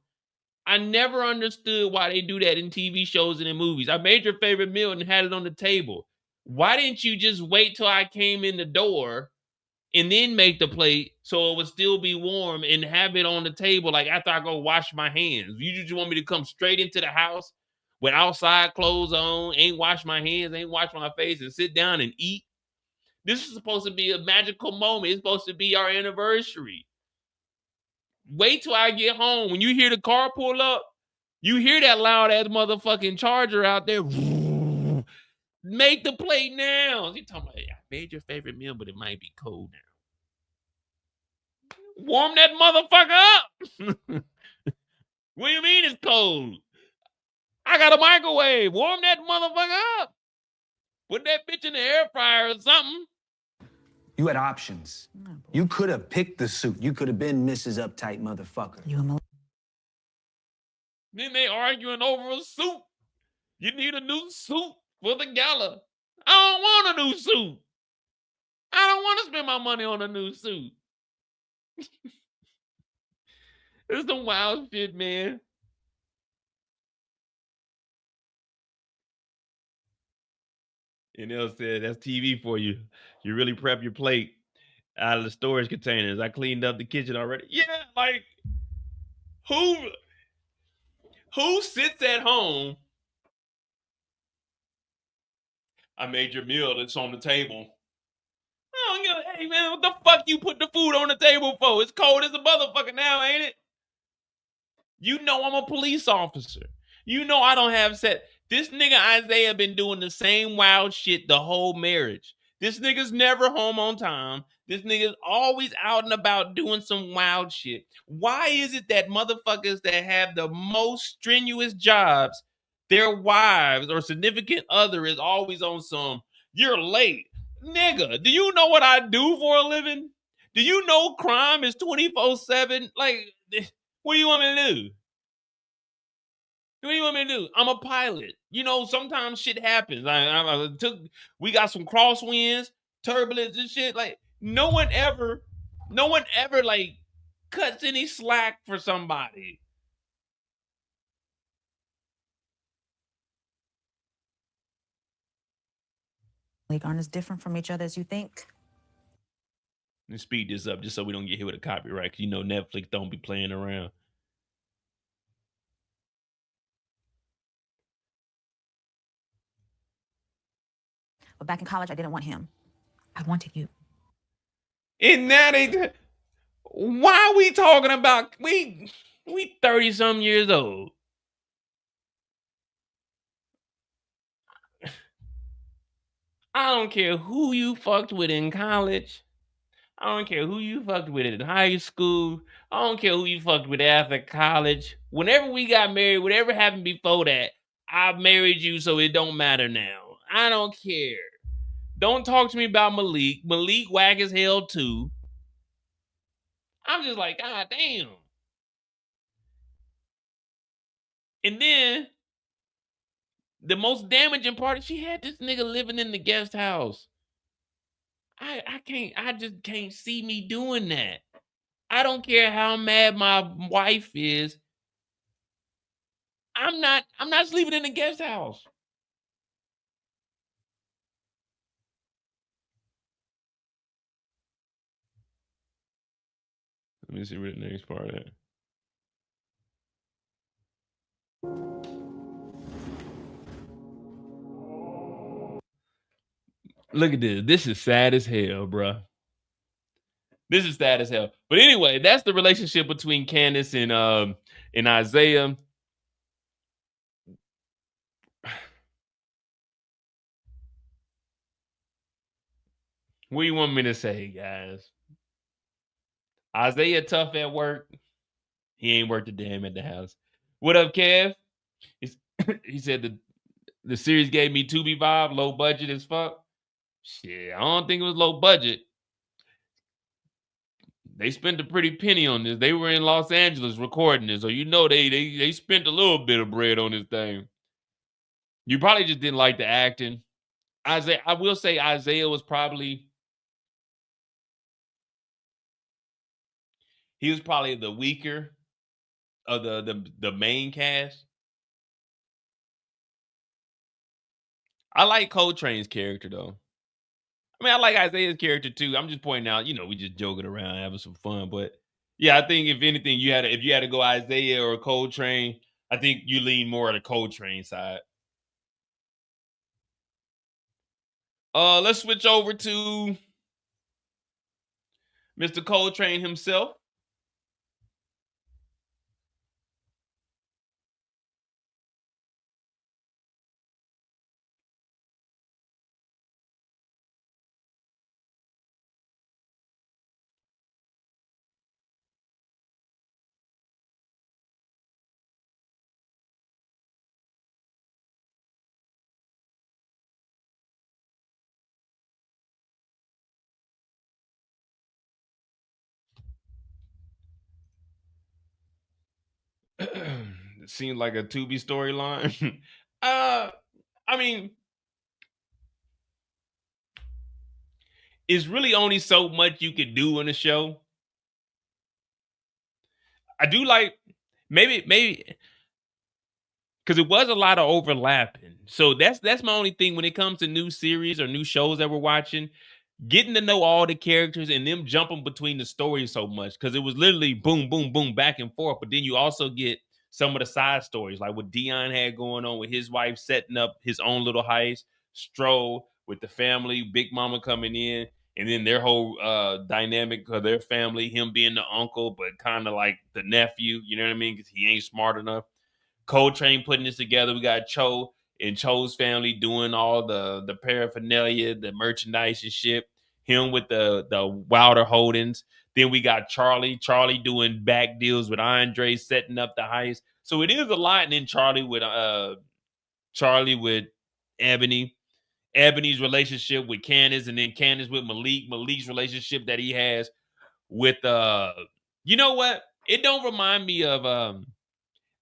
I never understood why they do that in TV shows and in movies. I made your favorite meal and had it on the table. Why didn't you just wait till I came in the door and then make the plate so it would still be warm and have it on the table like after I go wash my hands? You just want me to come straight into the house with outside clothes on, ain't wash my hands, ain't wash my face, and sit down and eat? This is supposed to be a magical moment. It's supposed to be our anniversary. Wait till I get home. When you hear the car pull up, you hear that loud ass motherfucking charger out there. Make the plate now. You talking about, I made your favorite meal, but it might be cold now. Warm that motherfucker up. What do you mean it's cold? I got a microwave. Warm that motherfucker up. Put that bitch in the air fryer or something. You had options. You could have picked the suit. You could have been Mrs. Uptight Motherfucker. You and Malik. Then they arguing over a suit. You need a new suit for the gala. I don't want a new suit. I don't want to spend my money on a new suit. It's some wild shit, man. And they'll say, that's TV for you. You really prep your plate out of the storage containers. I cleaned up the kitchen already. Yeah, like, who sits at home? I made your meal that's on the table. Oh, hey, man, what the fuck you put the food on the table for? It's cold as a motherfucker now, ain't it? You know I'm a police officer. You know I don't have set. This nigga Isaiah been doing the same wild shit the whole marriage. This nigga's never home on time. This nigga's always out and about doing some wild shit. Why is it that motherfuckers that have the most strenuous jobs, their wives or significant other is always on some, you're late? Nigga, do you know what I do for a living? Do you know crime is 24/7? Like, what do you want me to do? What do you want me to do? I'm a pilot. You know, sometimes shit happens. We got some crosswinds, turbulence and shit. Like, no one ever like cuts any slack for somebody. Aren't as different from each other as you think. Let me speed this up just so we don't get hit with a copyright. Cause you know Netflix don't be playing around. But back in college, I didn't want him. I wanted you. And now why are we talking about we 30-some years old? I don't care who you fucked with in college. I don't care who you fucked with in high school. I don't care who you fucked with after college. Whenever we got married, whatever happened before that, I married you, so it don't matter now. I don't care. Don't talk to me about Malik. Malik whack as hell too. I'm just like, God damn. And then the most damaging part is she had this nigga living in the guest house. I just can't see me doing that. I don't care how mad my wife is. I'm not sleeping in the guest house. Let me see what the next part is. Look at this. This is sad as hell, bruh. This is sad as hell. But anyway, that's the relationship between Candace and Isaiah. What do you want me to say, guys? Isaiah tough at work. He ain't worth a damn at the house. What up, Kev? He said the series gave me Tubi vibe, low budget as fuck. Shit, I don't think it was low budget. They spent a pretty penny on this. They were in Los Angeles recording this, so you know they spent a little bit of bread on this thing. You probably just didn't like the acting. Isaiah, I will say Isaiah was probably the weaker of the main cast. I like Coltrane's character though. I mean, I like Isaiah's character too. I'm just pointing out, we just joking around, having some fun. But yeah, I think if anything, if you had to go Isaiah or Coltrane, I think you lean more on the Coltrane side. Let's switch over to Mr. Coltrane himself. It seemed like a Tubi storyline. I mean, it's really only so much you could do in a show. I do like maybe because it was a lot of overlapping. So that's my only thing when it comes to new series or new shows that we're watching. Getting to know all the characters and them jumping between the stories so much because it was literally boom, boom, boom, back and forth. But then you also get some of the side stories, like what Dion had going on with his wife setting up his own little heist, Stroll with the family, Big Mama coming in, and then their whole dynamic of their family, him being the uncle, but kind of like the nephew, you know what I mean? Because he ain't smart enough. Coltrane putting this together. We got Cho and Cho's family doing all the paraphernalia, the merchandise and shit. Him with the Wilder Holdings. Then we got Charlie doing back deals with Andre, setting up the heist. So it is a lot. And then Charlie with Ebony. Ebony's relationship with Candace, and then Candace with Malik. Malik's relationship that he has with you know what? It don't remind me of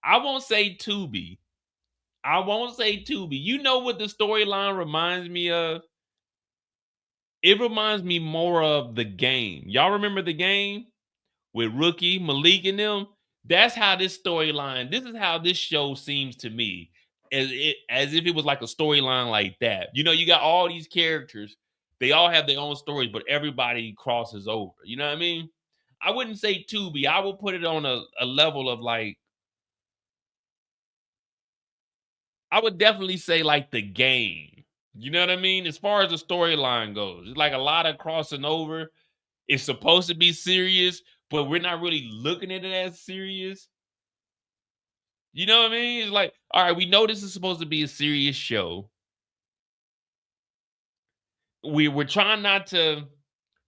I won't say Tubi. You know what the storyline reminds me of? It reminds me more of The Game. Y'all remember The Game with Rookie, Malik, and them? That's how this is how this show seems to me. As if it was like a storyline like that. You got all these characters. They all have their own stories, but everybody crosses over. You know what I mean? I wouldn't say Tubi. I would put it on a level of like, I would definitely say like The Game. You know what I mean? As far as the storyline goes, it's like a lot of crossing over. It's supposed to be serious, but we're not really looking at it as serious. You know what I mean? It's like, all right, we know this is supposed to be a serious show. We're trying not to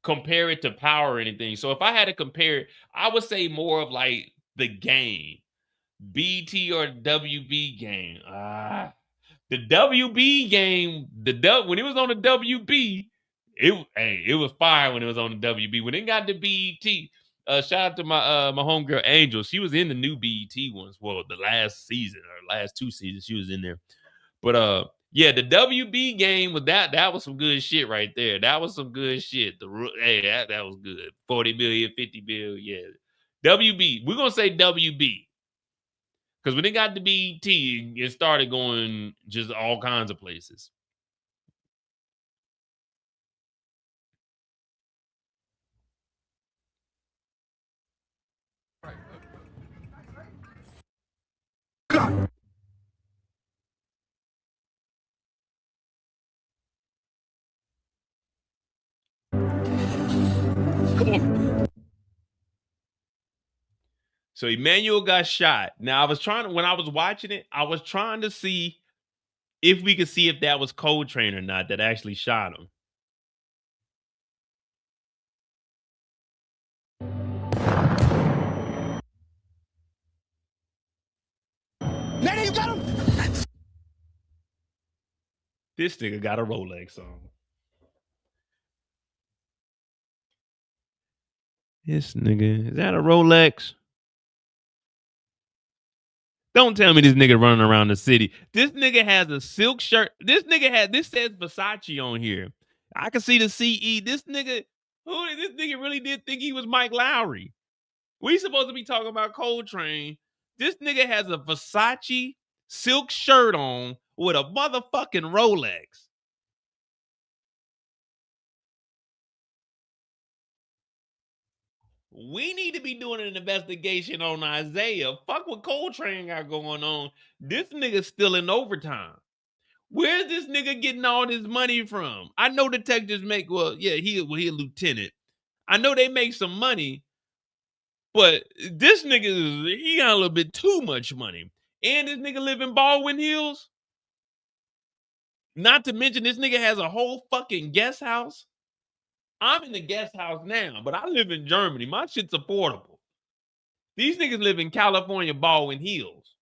compare it to Power or anything. So if I had to compare it, I would say more of like The Game. BT or WB game. The WB game, when it was on the WB, it was fire when it was on the WB. When it got to BET, shout out to my homegirl Angel. She was in the new BET ones. Well, the last season or last 2 seasons, she was in there. But yeah, the WB game was that was some good shit right there. That was some good shit. That was good. 40 billion, 50 billion, yeah. WB. We're gonna say WB. Because when it got to BET, it started going just all kinds of places. God. Come on. So Emmanuel got shot. Now when I was watching it, I was trying to see if we could see if that was Coltrane or not that actually shot him. Nanny, you got him! This nigga got a Rolex on. This nigga, is that a Rolex? Don't tell me this nigga running around the city. This nigga has a silk shirt. This says Versace on here. I can see the CE. This nigga really did think he was Mike Lowry. We supposed to be talking about Coltrane. This nigga has a Versace silk shirt on with a motherfucking Rolex. We need to be doing an investigation on Isaiah. Fuck what Coltrane got going on. This nigga's still in overtime. Where's this nigga getting all this money from? I know detectives make, he a lieutenant. I know they make some money, but this nigga, he got a little bit too much money. And this nigga live in Baldwin Hills. Not to mention this nigga has a whole fucking guest house. I'm in the guest house now, but I live in Germany. My shit's affordable. These niggas live in California, Baldwin Hills.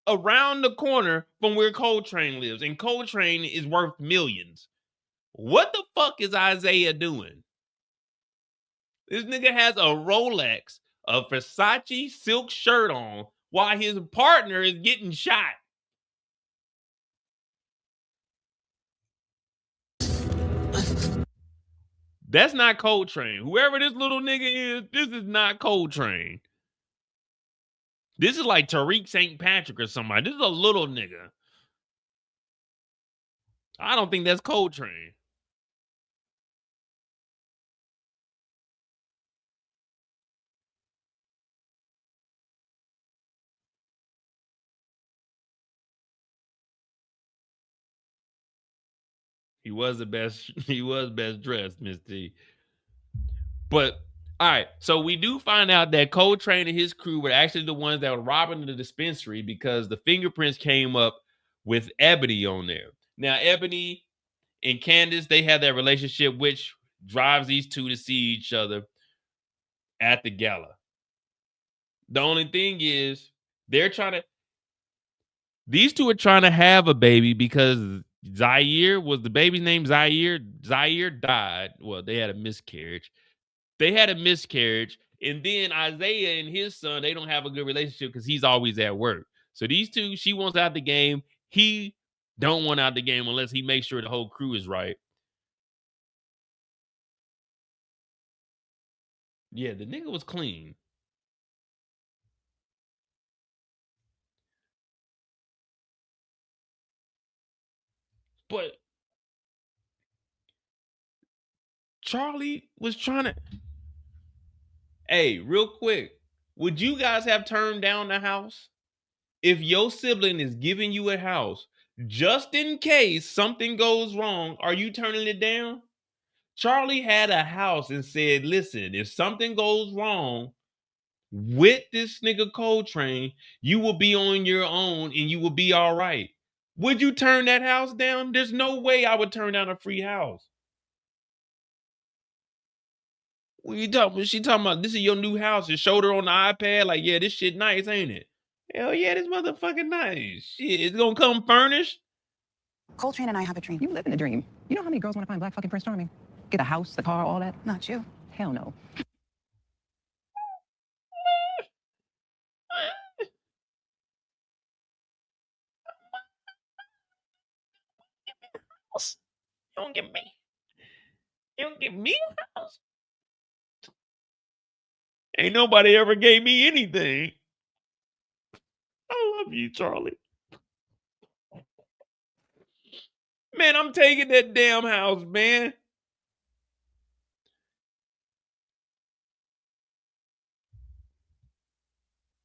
Around the corner from where Coltrane lives. And Coltrane is worth millions. What the fuck is Isaiah doing? This nigga has a Rolex, a Versace silk shirt on, while his partner is getting shot. That's not Coltrane. Whoever this little nigga is, this is not Coltrane. This is like Tariq St. Patrick or somebody. This is a little nigga. I don't think that's Coltrane. He was best dressed, Miss T. But all right, so we do find out that Coltrane and his crew were actually the ones that were robbing the dispensary because the fingerprints came up with Ebony on there. Now, Ebony and Candace, they have that relationship which drives these two to see each other at the gala. The only thing is these two are trying to have a baby because Zaire was the baby's name. Zaire died. Well, they had a miscarriage. And then Isaiah and his son, they don't have a good relationship because he's always at work. So these two, she wants out the game. He don't want out the game unless he makes sure the whole crew is right. Yeah, the nigga was clean. But Charlie was trying to... Hey, real quick, would you guys have turned down the house? If your sibling is giving you a house, just in case something goes wrong, are you turning it down? Charlie had a house and said, listen, if something goes wrong with this nigga Coltrane, you will be on your own and you will be all right. Would you turn that house down? There's no way I would turn down a free house. What you talking about? She talking about this is your new house and showed her on the iPad like, yeah, this shit nice, ain't it? Hell yeah, this motherfucking nice. Shit, it's gonna come furnished. Coltrane and I have a dream. You live in a dream. You know how many girls want to find Black fucking Prince Charming? Get a house, the car, all that? Not you. Hell no. You don't give me a house. Ain't nobody ever gave me anything. I love you, Charlie. Man, I'm taking that damn house, man.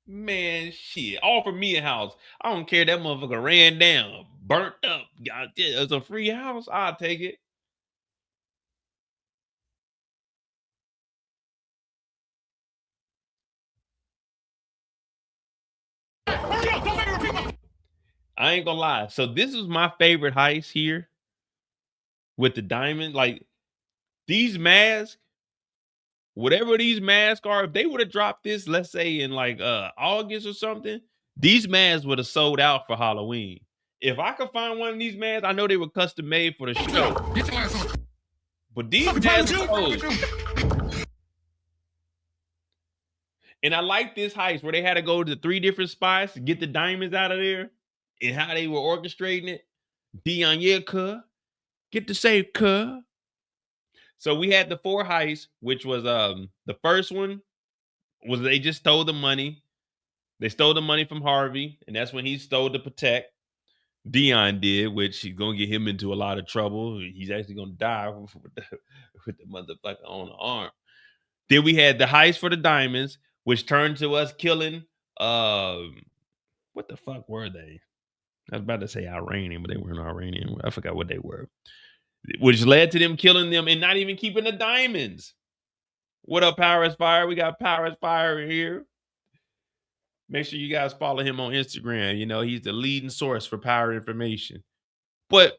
Man, shit. Offer me a house. I don't care. That motherfucker ran down, burnt up. God, it's a free house. I'll take it. I ain't gonna lie. So this is my favorite heist here with the diamond. Like these masks, whatever these masks are, if they would have dropped this, let's say in like August or something, these masks would have sold out for Halloween. If I could find one of these masks, I know they were custom made for the show. But these masks are sold. And I like this heist where they had to go to 3 different spots to get the diamonds out of there and how they were orchestrating it. Dion, yeah, cuh. Get the safe, cuh. So we had the 4 heists, which was the first one was they just stole the money. They stole the money from Harvey, and that's when he stole to protect. Dion did, which he's gonna get him into a lot of trouble. He's actually gonna die with the motherfucker on the arm. Then we had the heist for the diamonds, which turned to us killing what the fuck were they? I was about to say Iranian, but they weren't Iranian. I forgot what they were. Which led to them killing them and not even keeping the diamonds. What up, Power is Fire? We got Power is Fire here. Make sure you guys follow him on Instagram. You know, he's the leading source for power information. But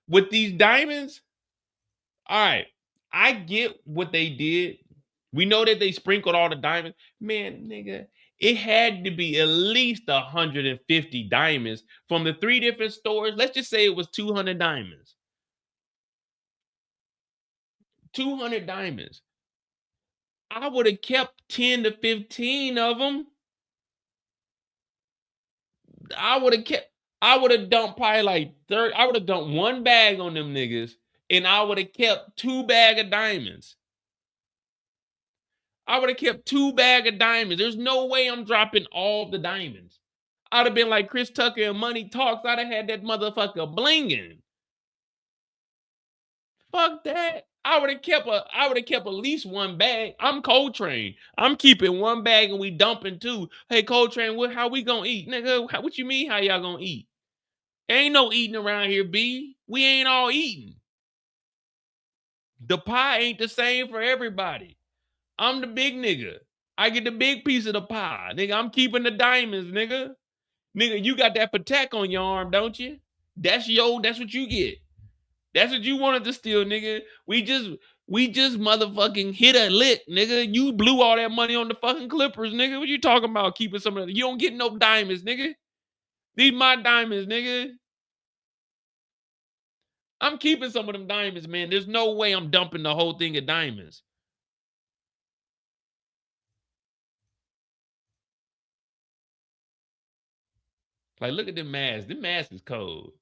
with these diamonds, all right, I get what they did. We know that they sprinkled all the diamonds. Man, nigga, it had to be at least 150 diamonds from the 3 different stores. Let's just say it was 200 diamonds. 200 diamonds. I would have kept 10 to 15 of them. I would have dumped probably like 30. I would have dumped 1 bag on them niggas, and I would have kept 2 bags of diamonds. I would have kept 2 bags of diamonds. There's no way I'm dropping all the diamonds. I'd have been like Chris Tucker and Money Talks. I'd have had that motherfucker blinging. Fuck that. I would have kept at least 1 bag. I'm Coltrane. I'm keeping 1 bag and we dumping 2. Hey, Coltrane, how we gonna eat? Nigga, what you mean how y'all gonna eat? Ain't no eating around here, B. We ain't all eating. The pie ain't the same for everybody. I'm the big nigga. I get the big piece of the pie. Nigga, I'm keeping the diamonds, nigga. Nigga, you got that Patek on your arm, don't you? That's what you get. That's what you wanted to steal, nigga. We just motherfucking hit a lick, nigga. You blew all that money on the fucking Clippers, nigga. What you talking about keeping some of that? You don't get no diamonds, nigga. These my diamonds, nigga. I'm keeping some of them diamonds, man. There's no way I'm dumping the whole thing of diamonds. Like, look at them masks. Them masks is cold.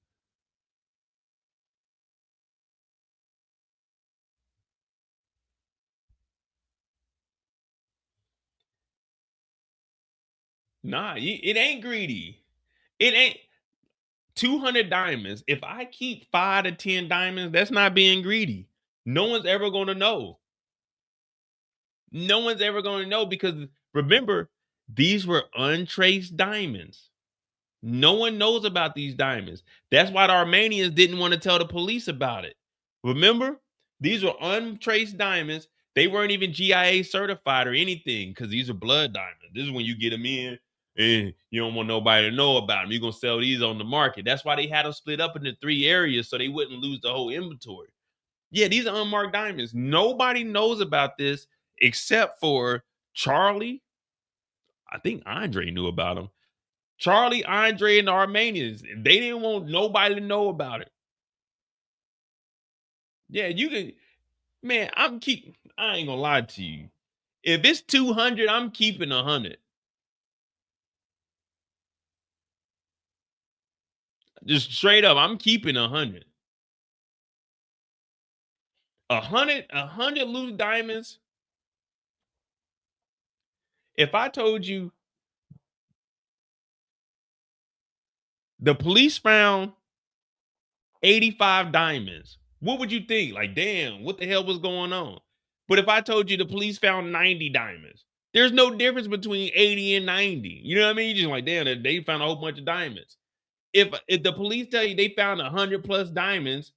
Nah, it ain't greedy. It ain't 200 diamonds. If I keep 5 to 10 diamonds, that's not being greedy. No one's ever going to know. No one's ever going to know because remember, these were untraced diamonds. No one knows about these diamonds. That's why the Armenians didn't want to tell the police about it. Remember, these were untraced diamonds. They weren't even GIA certified or anything because these are blood diamonds. This is when you get them in and you don't want nobody to know about them. You're going to sell these on the market. That's why they had them split up into 3 areas so they wouldn't lose the whole inventory. Yeah, these are unmarked diamonds. Nobody knows about this except for Charlie. I think Andre knew about them. Charlie, Andre, and the Armenians. They didn't want nobody to know about it. Yeah, you can, man, I ain't gonna lie to you. If it's 200, I'm keeping 100. Just straight up, I'm keeping 100. 100 loose diamonds. If I told you the police found 85 diamonds, what would you think? Like, damn, what the hell was going on? But if I told you the police found 90 diamonds, there's no difference between 80 and 90. You know what I mean? You're just like, damn, they found a whole bunch of diamonds. If the police tell you they found 100 plus diamonds,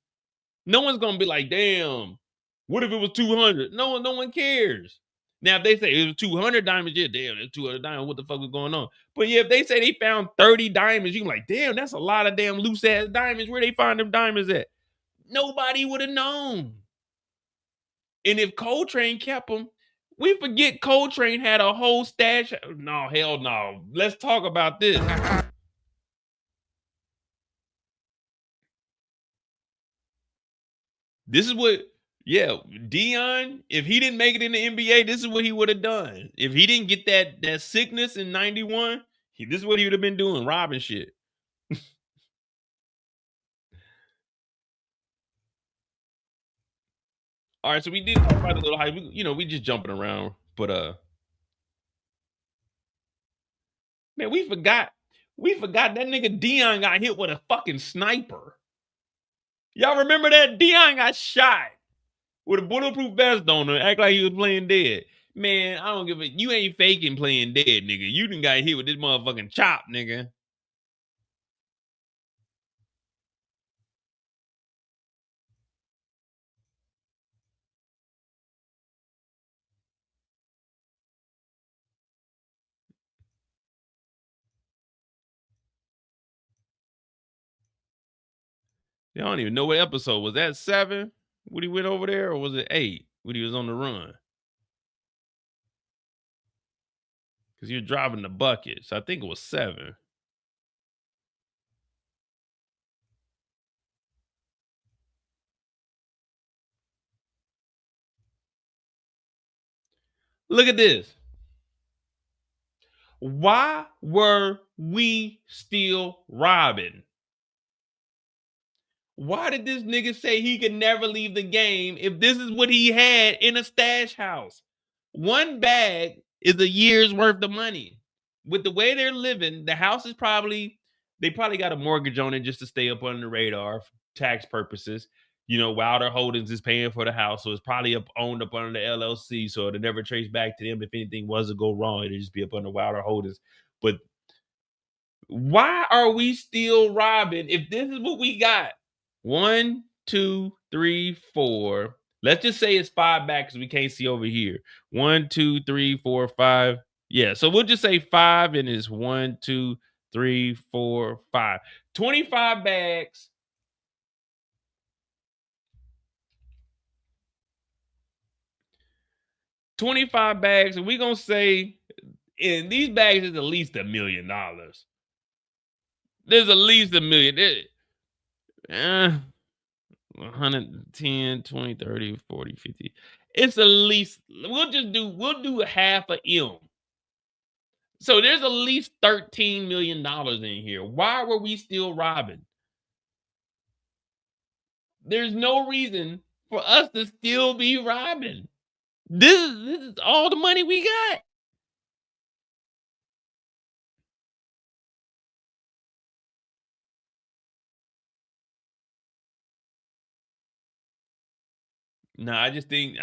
no one's gonna be like, damn, what if it was 200? No one cares. Now, if they say it was 200 diamonds, yeah, damn, there's 200 diamonds. What the fuck is going on? But yeah, if they say they found 30 diamonds, you like, damn, that's a lot of damn loose ass diamonds. Where they find them diamonds at? Nobody would have known. And if Coltrane kept them, we forget Coltrane had a whole stash. No, hell no. Let's talk about this. This is what, yeah, Dion, if he didn't make it in the NBA, this is what he would have done. If he didn't get that sickness in 91, this is what he would have been doing, robbing shit. All right, so we did talk about the little hype. We just jumping around, but man, we forgot that nigga Dion got hit with a fucking sniper. Y'all remember that? Dion got shot with a bulletproof vest on him, act like he was playing dead. Man, I don't give a, you ain't faking playing dead, nigga. You done got hit with this motherfucking chop, nigga. I don't even know what episode. Was that 7 when he went over there, or was it 8 when he was on the run? Because he was driving the bucket. So I think it was 7. Look at this. Why were we still robbing? Why did this nigga say he could never leave the game if this is what he had in a stash house? One bag is a year's worth of money. With the way they're living, the house is they probably got a mortgage on it just to stay up under the radar for tax purposes. Wilder Holdings is paying for the house, so it's probably owned up under the LLC, so it'll never trace back to them. If anything was to go wrong, it'll just be up under Wilder Holdings. But why are we still robbing if this is what we got? 1, 2, 3, 4. Let's just say it's 5 back because we can't see over here. 1, 2, 3, 4, 5. Yeah, so we'll just say 5 and it's 1, 2, 3, 4, 5. 25 bags. $25 bags, and we're gonna say in these bags is at least $1 million. There's at least $1 million. 110, 20, 30, 40, 50. It's at least, we'll do half a M. So there's at least $13 million in here. Why were we still robbing? There's no reason for us to still be robbing. This is all the money we got. No, I think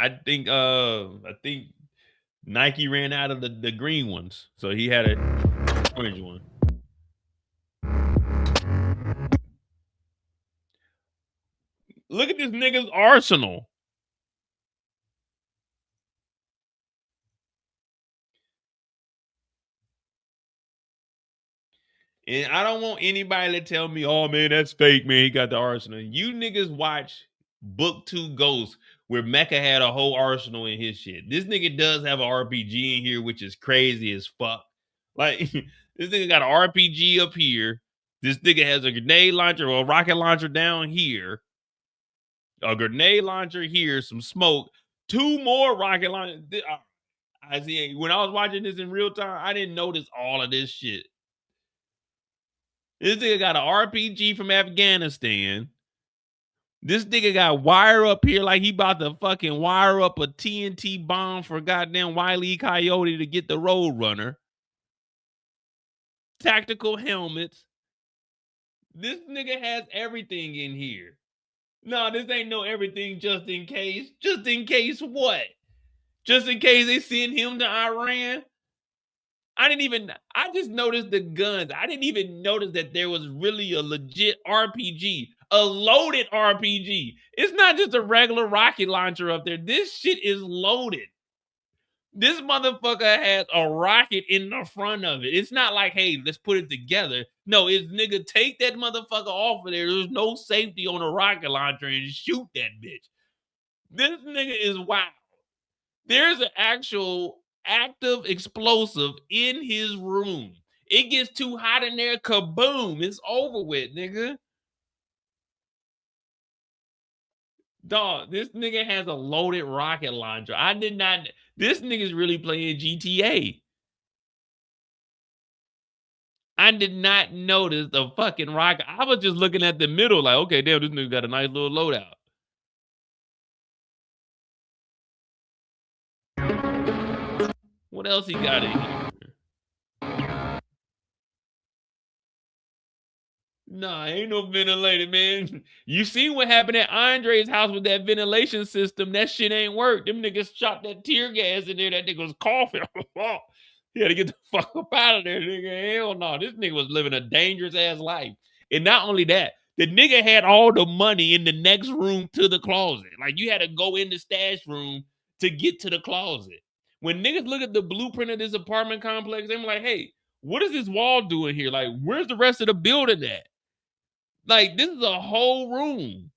Nike ran out of the green ones, so he had an orange one. Look at this nigga's arsenal. And I don't want anybody to tell me, oh man, that's fake, man. He got the arsenal. You niggas watch Book 2 Ghost, where Mecca had a whole arsenal in his shit. This nigga does have an RPG in here, which is crazy as fuck. Like, this nigga got an RPG up here. This nigga has a grenade launcher or a rocket launcher down here. A grenade launcher here, some smoke. 2 more rocket launchers. I see. When I was watching this in real time, I didn't notice all of this shit. This nigga got an RPG from Afghanistan. This nigga got wire up here like he about to fucking wire up a TNT bomb for goddamn Wile E. Coyote to get the Road Runner. Tactical helmets. This nigga has everything in here. No, this ain't no everything just in case. Just in case what? Just in case they send him to Iran? I just noticed the guns. I didn't even notice that there was really a legit RPG, a loaded RPG. It's not just a regular rocket launcher up there. This shit is loaded. This motherfucker has a rocket in the front of it. It's not like, hey, let's put it together. No, it's nigga, take that motherfucker off of there. There's no safety on a rocket launcher and shoot that bitch. This nigga is wild. There's an actual active explosive in his room. It gets too hot in there, kaboom. It's over with, nigga. Dog, this nigga has a loaded rocket launcher. I did not. This nigga's really playing GTA. I did not notice the fucking rocket. I was just looking at the middle, like, okay, damn, this nigga got a nice little loadout. What else he got in here? Nah, ain't no ventilator, man. You see what happened at Andre's house with that ventilation system? That shit ain't work. Them niggas shot that tear gas in there. That nigga was coughing. He had to get the fuck up out of there, nigga. Hell no. This nigga was living a dangerous ass life. And not only that, the nigga had all the money in the next room to the closet. Like, you had to go in the stash room to get to the closet. When niggas look at the blueprint of this apartment complex, they're like, hey, what is this wall doing here? Like, where's the rest of the building at? Like, this is a whole room.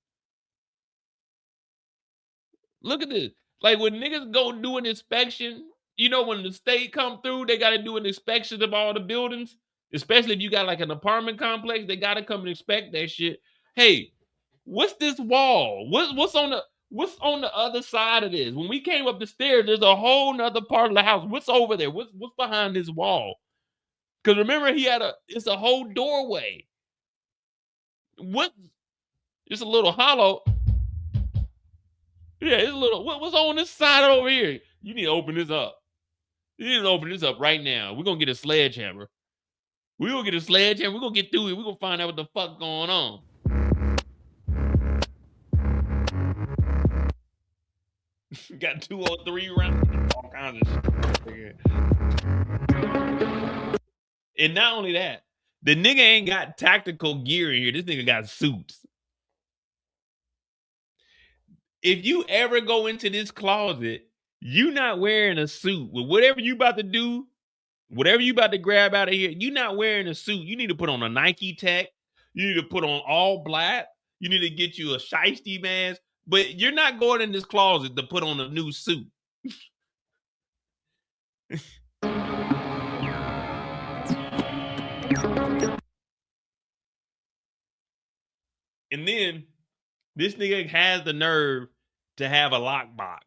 Look at this. Like, when niggas go do an inspection, you know, when the state come through, they got to do an inspection of all the buildings. Especially if you got like an apartment complex, they got to come and inspect that shit. Hey, what's this wall? What's on the other side of this? When we came up the stairs, there's a whole nother part of the house. What's over there? What's behind this wall? Because remember, it's a whole doorway. What? It's a little hollow. Yeah, it's a little. What's on this side over here? You need to open this up. You need to open this up right now. We're gonna get a sledgehammer. We're gonna get a sledgehammer. We're gonna get through it. We're gonna find out what the fuck going on. Got 2 or 3 rounds. All kinds of shit. And not only that, the nigga ain't got tactical gear in here. This nigga got suits. If you ever go into this closet, you not wearing a suit. With whatever you about to do, whatever you about to grab out of here, you not wearing a suit. You need to put on a Nike tech. You need to put on all black. You need to get you a shiesty mask. But you're not going in this closet to put on a new suit. And then this nigga has the nerve to have a lockbox.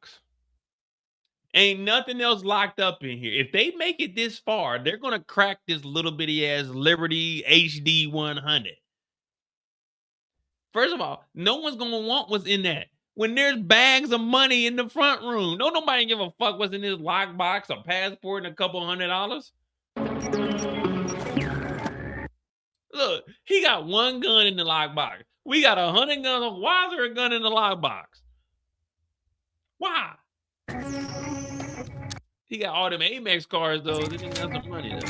Ain't nothing else locked up in here. If they make it this far, they're going to crack this little bitty ass Liberty HD 100. First of all, no one's going to want what's in that. When there's bags of money in the front room, nobody give a fuck what's in this lockbox, a passport, and a couple $100. Look, he got 1 gun in the lockbox. We got 100 guns. Why is there a gun in the lockbox? Why? He got all them Amex cards, though. They didn't have some money, though.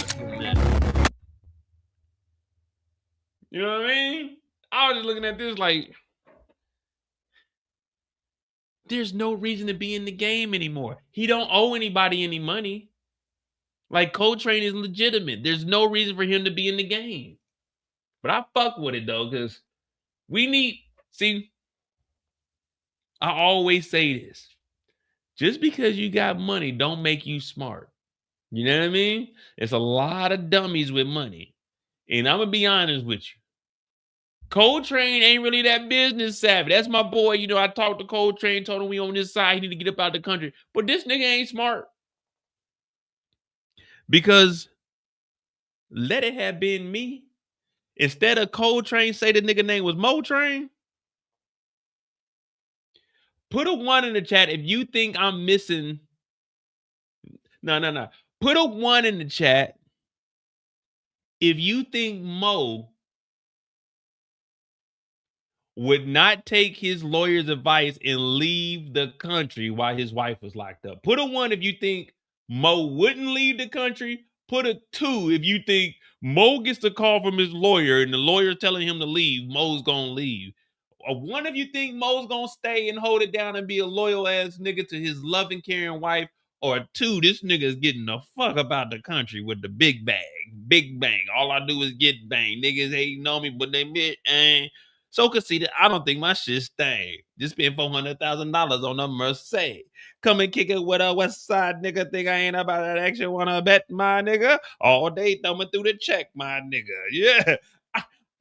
You know what I mean? I was just looking at this like, there's no reason to be in the game anymore. He don't owe anybody any money. Like, Coltrane is legitimate. There's no reason for him to be in the game. But I fuck with it, though, because we need... See, I always say this. Just because you got money don't make you smart. You know what I mean? It's a lot of dummies with money. And I'm going to be honest with you. Coltrane ain't really that business savvy. That's my boy. You know, I talked to Coltrane, told him we on this side. He need to get up out of the country. But this nigga ain't smart. Because let it have been me. Instead of Coltrane say the nigga name was Motrain. Put a 1 in the chat if you think I'm missing. No. Put a 1 in the chat if you think Mo would not take his lawyer's advice and leave the country while his wife was locked up. Put a 1 if you think Mo wouldn't leave the country. Put a 2 if you think Mo gets the call from his lawyer and the lawyer's telling him to leave, Mo's gonna leave. A 1 if you think Mo's gonna stay and hold it down and be a loyal ass nigga to his loving, caring wife. Or two, this nigga is getting the fuck about the country with the big bag, big bang. All I do is get bang. Niggas hating on me, but they bitch ain't. So conceited, I don't think my shit stay. Just spend $400,000 on a Mercedes. Come and kick it with a West Side nigga. Think I ain't about that action? Wanna bet, my nigga? All day thumbing through the check, my nigga. Yeah,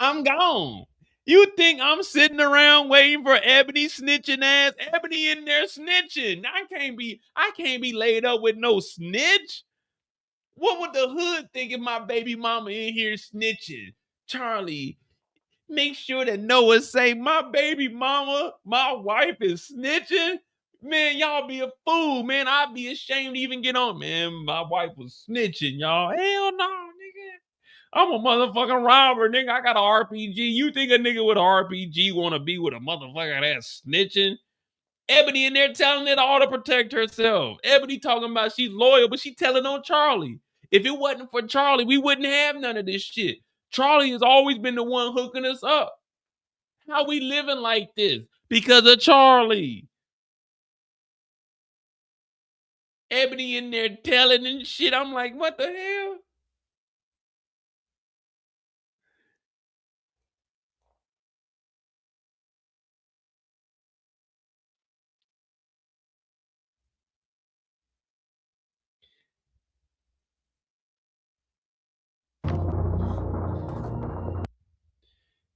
I'm gone. You think I'm sitting around waiting for Ebony snitching ass? Ebony in there snitching. I can't be laid up with no snitch. What would the hood think if my baby mama in here snitching? Charlie, make sure that Noah say my baby mama, my wife is snitching. Man, y'all be a fool, man. I'd be ashamed to even get on. Man, my wife was snitching, y'all. Hell no, nigga. I'm a motherfucking robber, nigga. I got an RPG. You think a nigga with an RPG want to be with a motherfucker that's snitching? Ebony in there telling it all to protect herself. Ebony talking about she's loyal, but she telling on Charlie. If it wasn't for Charlie, we wouldn't have none of this shit. Charlie has always been the one hooking us up. How we living like this? Because of Charlie. Ebony in there telling and shit. I'm like, what the hell?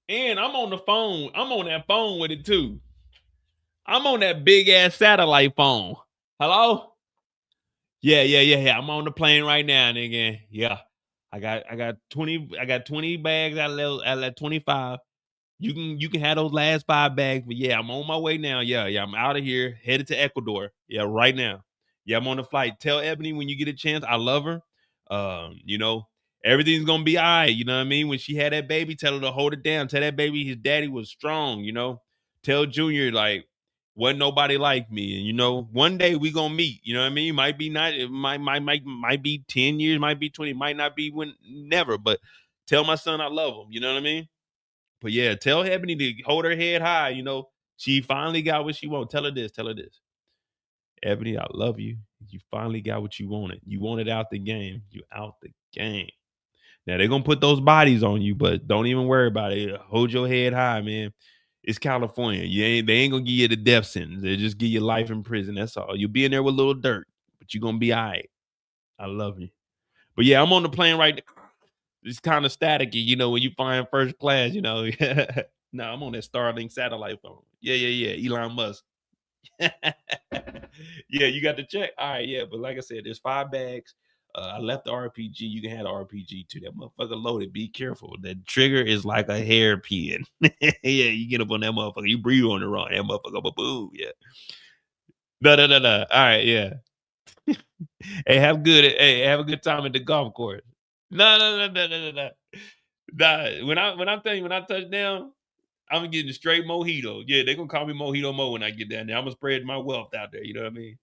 And I'm on the phone. I'm on that phone with it too. I'm on that big ass satellite phone. Hello? Yeah. I'm on the plane right now, nigga. Yeah. I got 20 bags out of 25. You can have those last 5 bags, but yeah, I'm on my way now. Yeah, I'm out of here, headed to Ecuador. Yeah, right now. Yeah, I'm on the flight. Tell Ebony when you get a chance, I love her. You know, everything's gonna be all right. You know what I mean? When she had that baby, tell her to hold it down. Tell that baby his daddy was strong. You know, tell Junior like wasn't nobody like me, and you know, one day we gonna meet. You know what I mean? Might be not. It might be 10 years, might be 20, might not be when never. But tell my son I love him. You know what I mean? But yeah, tell Ebony to hold her head high. You know, she finally got what she wanted. Tell her this. Tell her this. Ebony, I love you. You finally got what you wanted. You wanted out the game. You out the game. Now they're gonna put those bodies on you, but don't even worry about it. Hold your head high, man. It's California. They ain't gonna give you the death sentence. They just give you life in prison. That's all. You'll be in there with a little dirt, but you're gonna be all right. I love you. But yeah, I'm on the plane right now. It's kind of staticky, you know, when you flying first class, you know. No, I'm on that Starlink satellite phone. Yeah. Elon Musk. Yeah, you got the check. All right, yeah. But like I said, there's 5 bags. I left the RPG. You can have the RPG too. That motherfucker loaded. Be careful. That trigger is like a hairpin. Yeah, you get up on that motherfucker. You breathe on the wrong. That motherfucker, boom. Yeah. No. All right, yeah. Hey, have a good time at the golf course. No. Nah, when I'm telling you, when I touch down, I'm getting straight mojito. Yeah, they're gonna call me Mojito Mo when I get down there. I'm gonna spread my wealth out there. You know what I mean?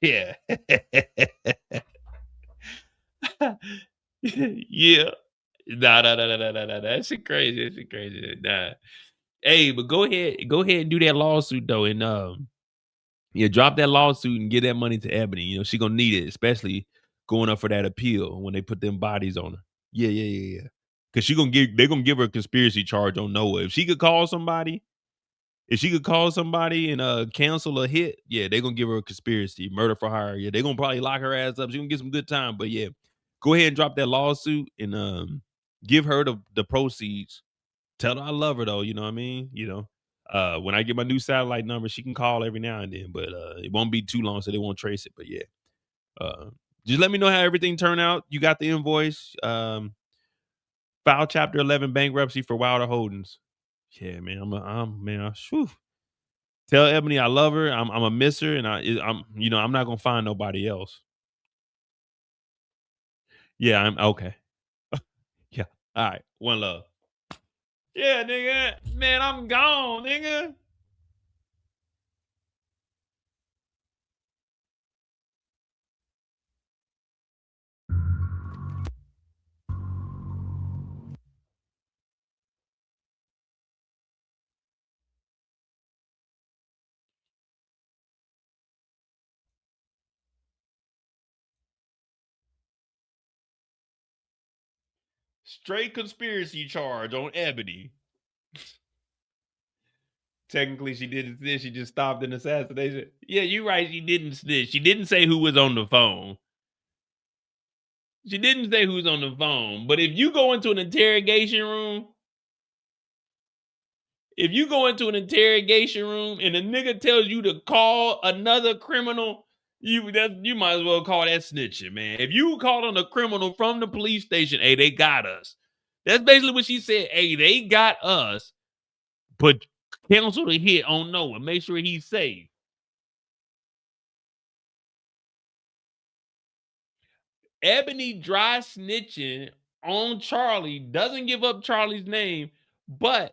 Yeah. Yeah. Nah. That shit crazy. That shit crazy. Nah. Hey, but go ahead and do that lawsuit though, and yeah, drop that lawsuit and get that money to Ebony. You know, she gonna need it, especially going up for that appeal when they put them bodies on her. Yeah. Cause they're gonna give her a conspiracy charge on Noah. If she could call somebody and cancel a hit, yeah, they're gonna give her a conspiracy, murder for hire. Yeah, they're gonna probably lock her ass up. She gonna get some good time. But yeah, go ahead and drop that lawsuit and give her the proceeds. Tell her I love her though, you know what I mean? You know. When I get my new satellite number, she can call every now and then, but it won't be too long, so they won't trace it. But yeah. Just let me know how everything turned out. You got the invoice. File chapter 11 bankruptcy for Wilder Holdings. Yeah, man. Whew. Tell Ebony I love her. I'm a miss her, and I'm not gonna find nobody else. Yeah, I'm okay. Yeah. All right. One love. Yeah, nigga. Man, I'm gone, nigga. Straight conspiracy charge on Ebony. Technically, she didn't snitch. She just stopped an assassination. Yeah, you're right. She didn't snitch. She didn't say who was on the phone. She didn't say who's on the phone. But if you go into an interrogation room, and a nigga tells you to call another criminal, you might as well call that snitching, man. If you call on a criminal from the police station, hey, they got us. That's basically what she said. Hey, they got us, but cancel the hit on Noah. Make sure he's safe. Ebony dry snitching on Charlie, doesn't give up Charlie's name, but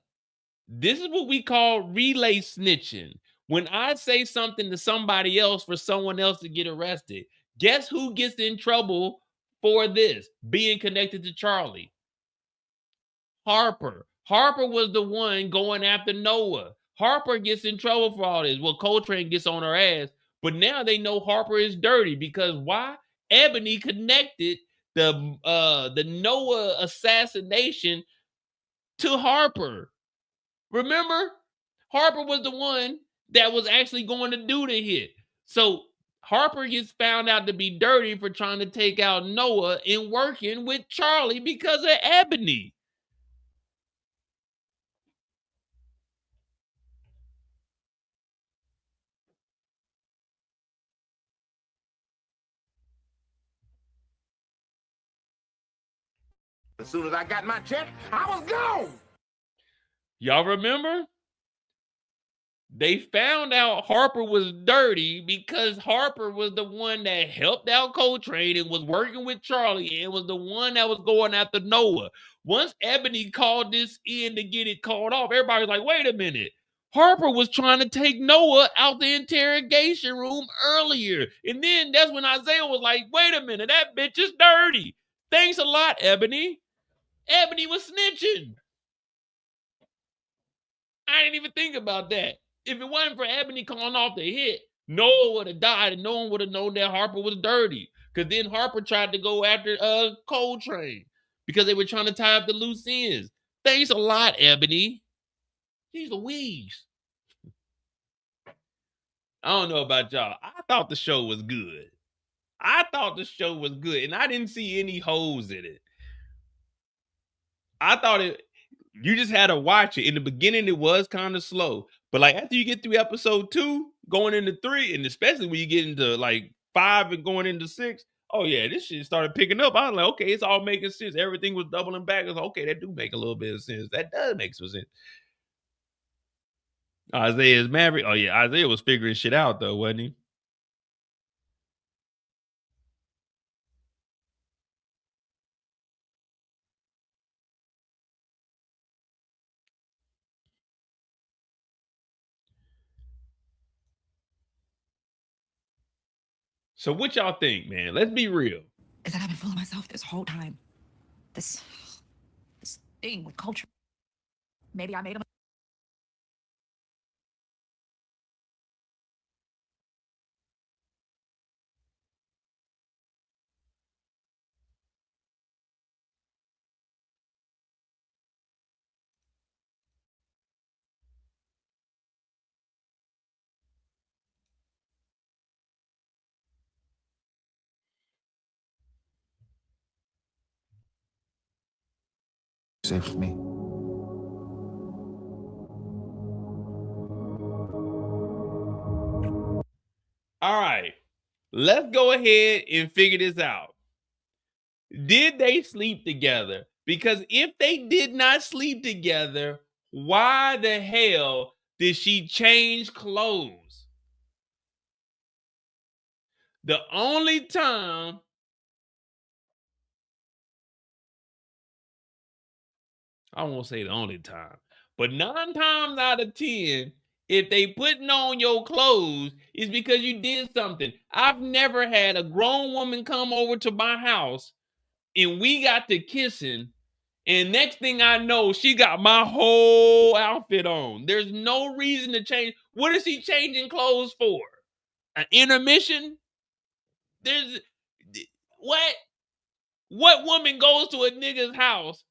this is what we call relay snitching. When I say something to somebody else for someone else to get arrested, guess who gets in trouble for this? Being connected to Charlie. Harper. Harper was the one going after Noah. Harper gets in trouble for all this. Well, Coltrane gets on her ass, but now they know Harper is dirty because why? Ebony connected the Noah assassination to Harper. Remember? Harper was the one that was actually going to do the hit. So Harper gets found out to be dirty for trying to take out Noah and working with Charlie because of Ebony. As soon as I got my check, I was gone. Y'all remember? They found out Harper was dirty because Harper was the one that helped out Coltrane and was working with Charlie and was the one that was going after Noah. Once Ebony called this in to get it called off, everybody was like, wait a minute. Harper was trying to take Noah out the interrogation room earlier. And then that's when Isaiah was like, wait a minute, that bitch is dirty. Thanks a lot, Ebony. Ebony was snitching. I didn't even think about that. If it wasn't for Ebony calling off the hit, Noah would have died and no one would have known that Harper was dirty. Because then Harper tried to go after Coltrane because they were trying to tie up the loose ends. Thanks a lot, Ebony. She's a wheeze. I don't know about y'all. I thought the show was good. And I didn't see any holes in it. I thought you just had to watch it. In the beginning, it was kind of slow. But like after you get through episode 2, going into 3, and especially when you get into like 5 and going into 6, oh yeah, this shit started picking up. I was like, okay, it's all making sense. Everything was doubling back. I was like, okay, that do make a little bit of sense. That does make some sense. Isaiah's Maverick. Oh yeah, Isaiah was figuring shit out though, wasn't he? So what y'all think, man? Let's be real. Is that I've been fooling myself this whole time. This thing with culture. Maybe I made a Safe with me. All right, let's go ahead and figure this out. Did they sleep together? Because if they did not sleep together, why the hell did she change clothes? The only time I won't say the only time, but 9 times out of 10, if they putting on your clothes, it's because you did something. I've never had a grown woman come over to my house and we got to kissing, and next thing I know, she got my whole outfit on. There's no reason to change. What is he changing clothes for? An intermission? There's what? What woman goes to a nigga's house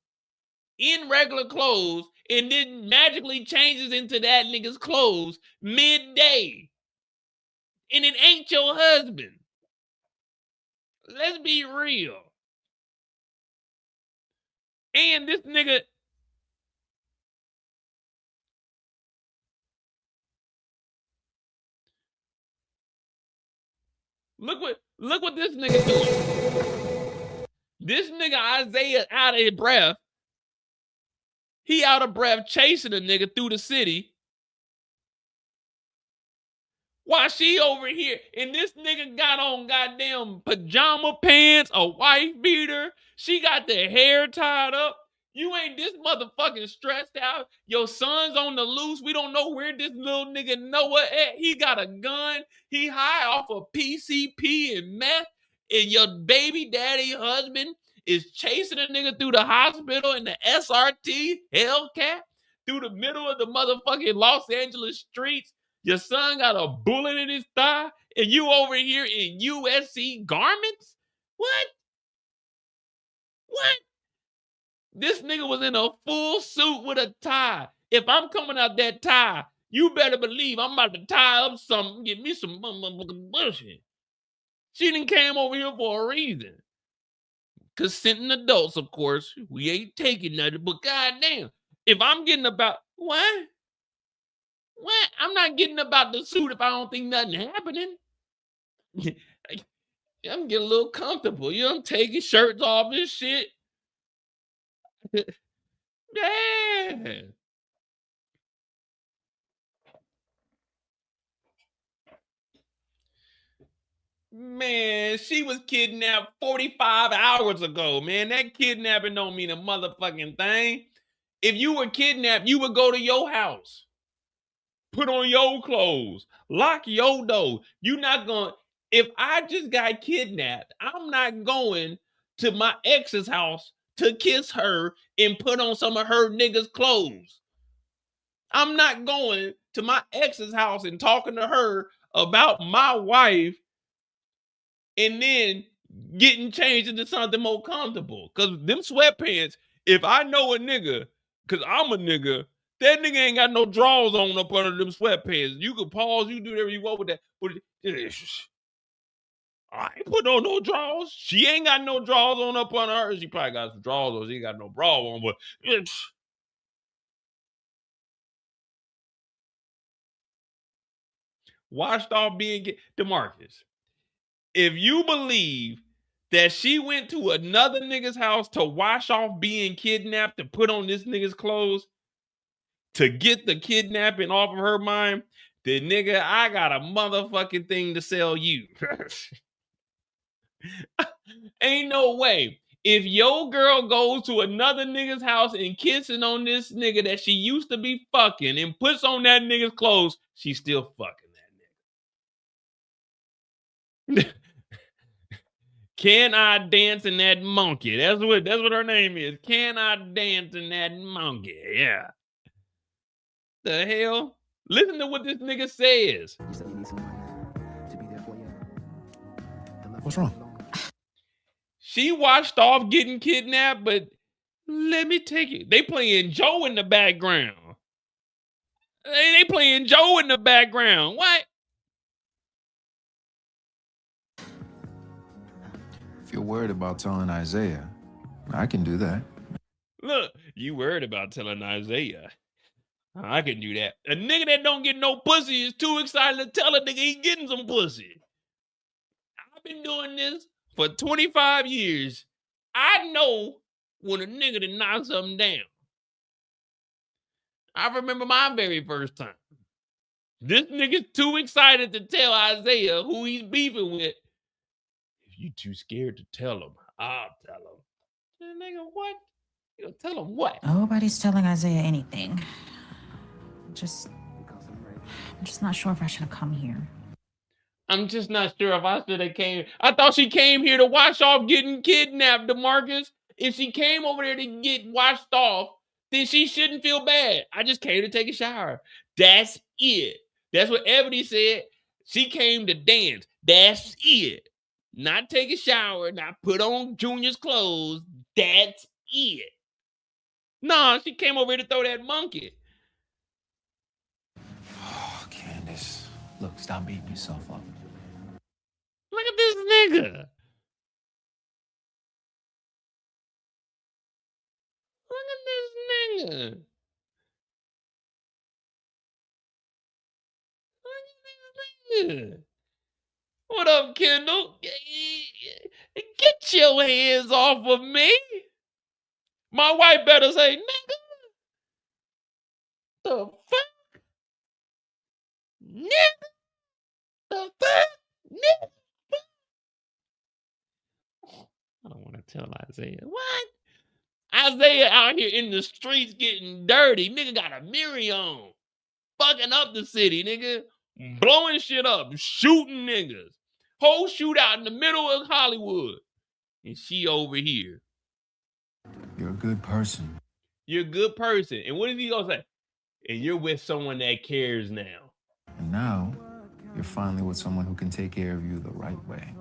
in regular clothes and then magically changes into that nigga's clothes midday? And it ain't your husband. Let's be real. And this nigga, look what this nigga doing. This nigga Isaiah out of breath. He out of breath chasing a nigga through the city. While she over here, and this nigga got on goddamn pajama pants, a wife beater. She got the hair tied up. You ain't this motherfucking stressed out. Your son's on the loose. We don't know where this little nigga Noah at. He got a gun. He high off of PCP and meth. And your baby daddy husband is chasing a nigga through the hospital in the SRT Hellcat through the middle of the motherfucking Los Angeles streets. Your son got a bullet in his thigh, and you over here in USC garments? What? What? This nigga was in a full suit with a tie. If I'm coming out that tie, you better believe I'm about to tie up something, get me some motherfucking bullshit. She done came over here for a reason. Consenting adults, of course. We ain't taking nothing, but goddamn, if I'm getting about, what? What? I'm not getting about the suit if I don't think nothing happening. I'm getting a little comfortable. You know, I'm taking shirts off and shit. Yeah. Man, she was kidnapped 45 hours ago, man. That kidnapping don't mean a motherfucking thing. If you were kidnapped, you would go to your house. Put on your clothes. Lock your door. You not going. If I just got kidnapped, I'm not going to my ex's house to kiss her and put on some of her niggas' clothes. I'm not going to my ex's house and talking to her about my wife and then getting changed into something more comfortable. Because them sweatpants, if I know a nigga, because I'm a nigga, that nigga ain't got no drawers on up under them sweatpants. You can pause, you do whatever you want with that. But I ain't putting on no drawers. She ain't got no drawers on up under her. She probably got some drawers on. She ain't got no bra on, but washed off being DeMarcus. If you believe that she went to another nigga's house to wash off being kidnapped to put on this nigga's clothes to get the kidnapping off of her mind, then nigga, I got a motherfucking thing to sell you. Ain't no way. If your girl goes to another nigga's house and kissing on this nigga that she used to be fucking and puts on that nigga's clothes, she's still fucking that nigga. Can I dance in that monkey? That's what her name is. Can I dance in that monkey? Yeah. The hell? Listen to what this nigga says. You said you need someone to be there for you. What's wrong? She washed off getting kidnapped, but let me take it. They playing Joe in the background. They playing Joe in the background. What? If you're worried about telling Isaiah, I can do that. Look, you worried about telling Isaiah. I can do that. A nigga that don't get no pussy is too excited to tell a nigga he getting some pussy. I've been doing this for 25 years. I know when a nigga to knock something down. I remember my very first time. This nigga's too excited to tell Isaiah who he's beefing with. If you too scared to tell him, I'll tell him. Nigga, what? You gonna tell him what? Nobody's telling Isaiah anything. I'm just not sure if I should have come here. I'm just not sure if I should have came. I thought she came here to wash off getting kidnapped, DeMarcus. If she came over there to get washed off, then she shouldn't feel bad. I just came to take a shower. That's it. That's what Ebony said. She came to dance. That's it. not take a shower, not put on Junior's clothes. That's it. Nah, she came over here to throw that monkey. Oh, Candace. Look, stop beating yourself up. Look at this nigga. Look at this nigga. Look at this nigga. What up, Kendall? Get your hands off of me. My wife better say, nigga. The fuck? Nigga. The fuck? Nigga. I don't want to tell Isaiah. What? Isaiah out here in the streets getting dirty. Nigga got a mirror on. Fucking up the city, nigga. Blowing shit up. Shooting niggas. Whole shootout in the middle of Hollywood. And she over here. You're a good person. You're a good person. And what is he gonna say? And you're with someone that cares now. And now, you're finally with someone who can take care of you the right way.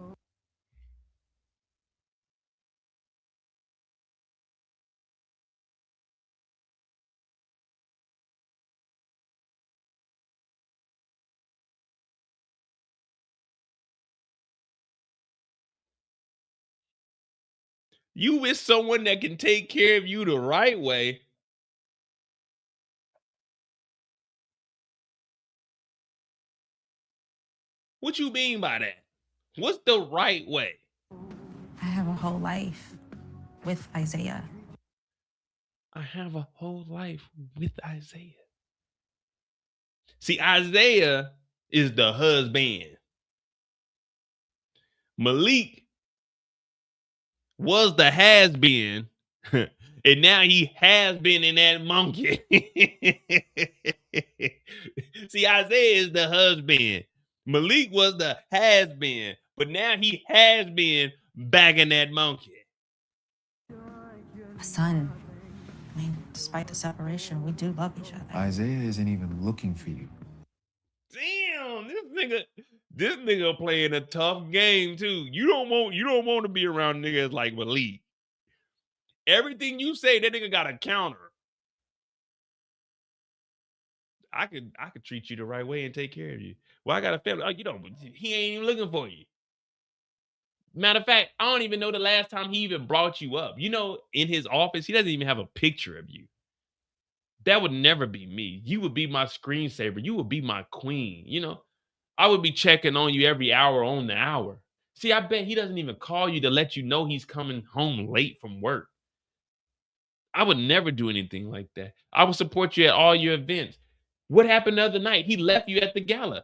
You with someone that can take care of you the right way. What you mean by that? What's the right way? I have a whole life with Isaiah. I have a whole life with Isaiah. See, Isaiah is the husband. Malik was the has-been, and now he has been in that monkey. See, Isaiah is the husband. Malik was the has-been, but now he has been back in that monkey. My son. I mean, despite the separation, we do love each other. Isaiah isn't even looking for you. Damn, this nigga playing a tough game too. You don't want to be around niggas like Malik. Everything you say, that nigga got a counter. I could treat you the right way and take care of you. Well, I got a family. Oh, he ain't even looking for you. Matter of fact, I don't even know the last time he even brought you up. In his office, he doesn't even have a picture of you. That would never be me. You would be my screensaver. You would be my queen. I would be checking on you every hour on the hour. See, I bet he doesn't even call you to let you know he's coming home late from work. I would never do anything like that. I would support you at all your events. What happened the other night? He left you at the gala.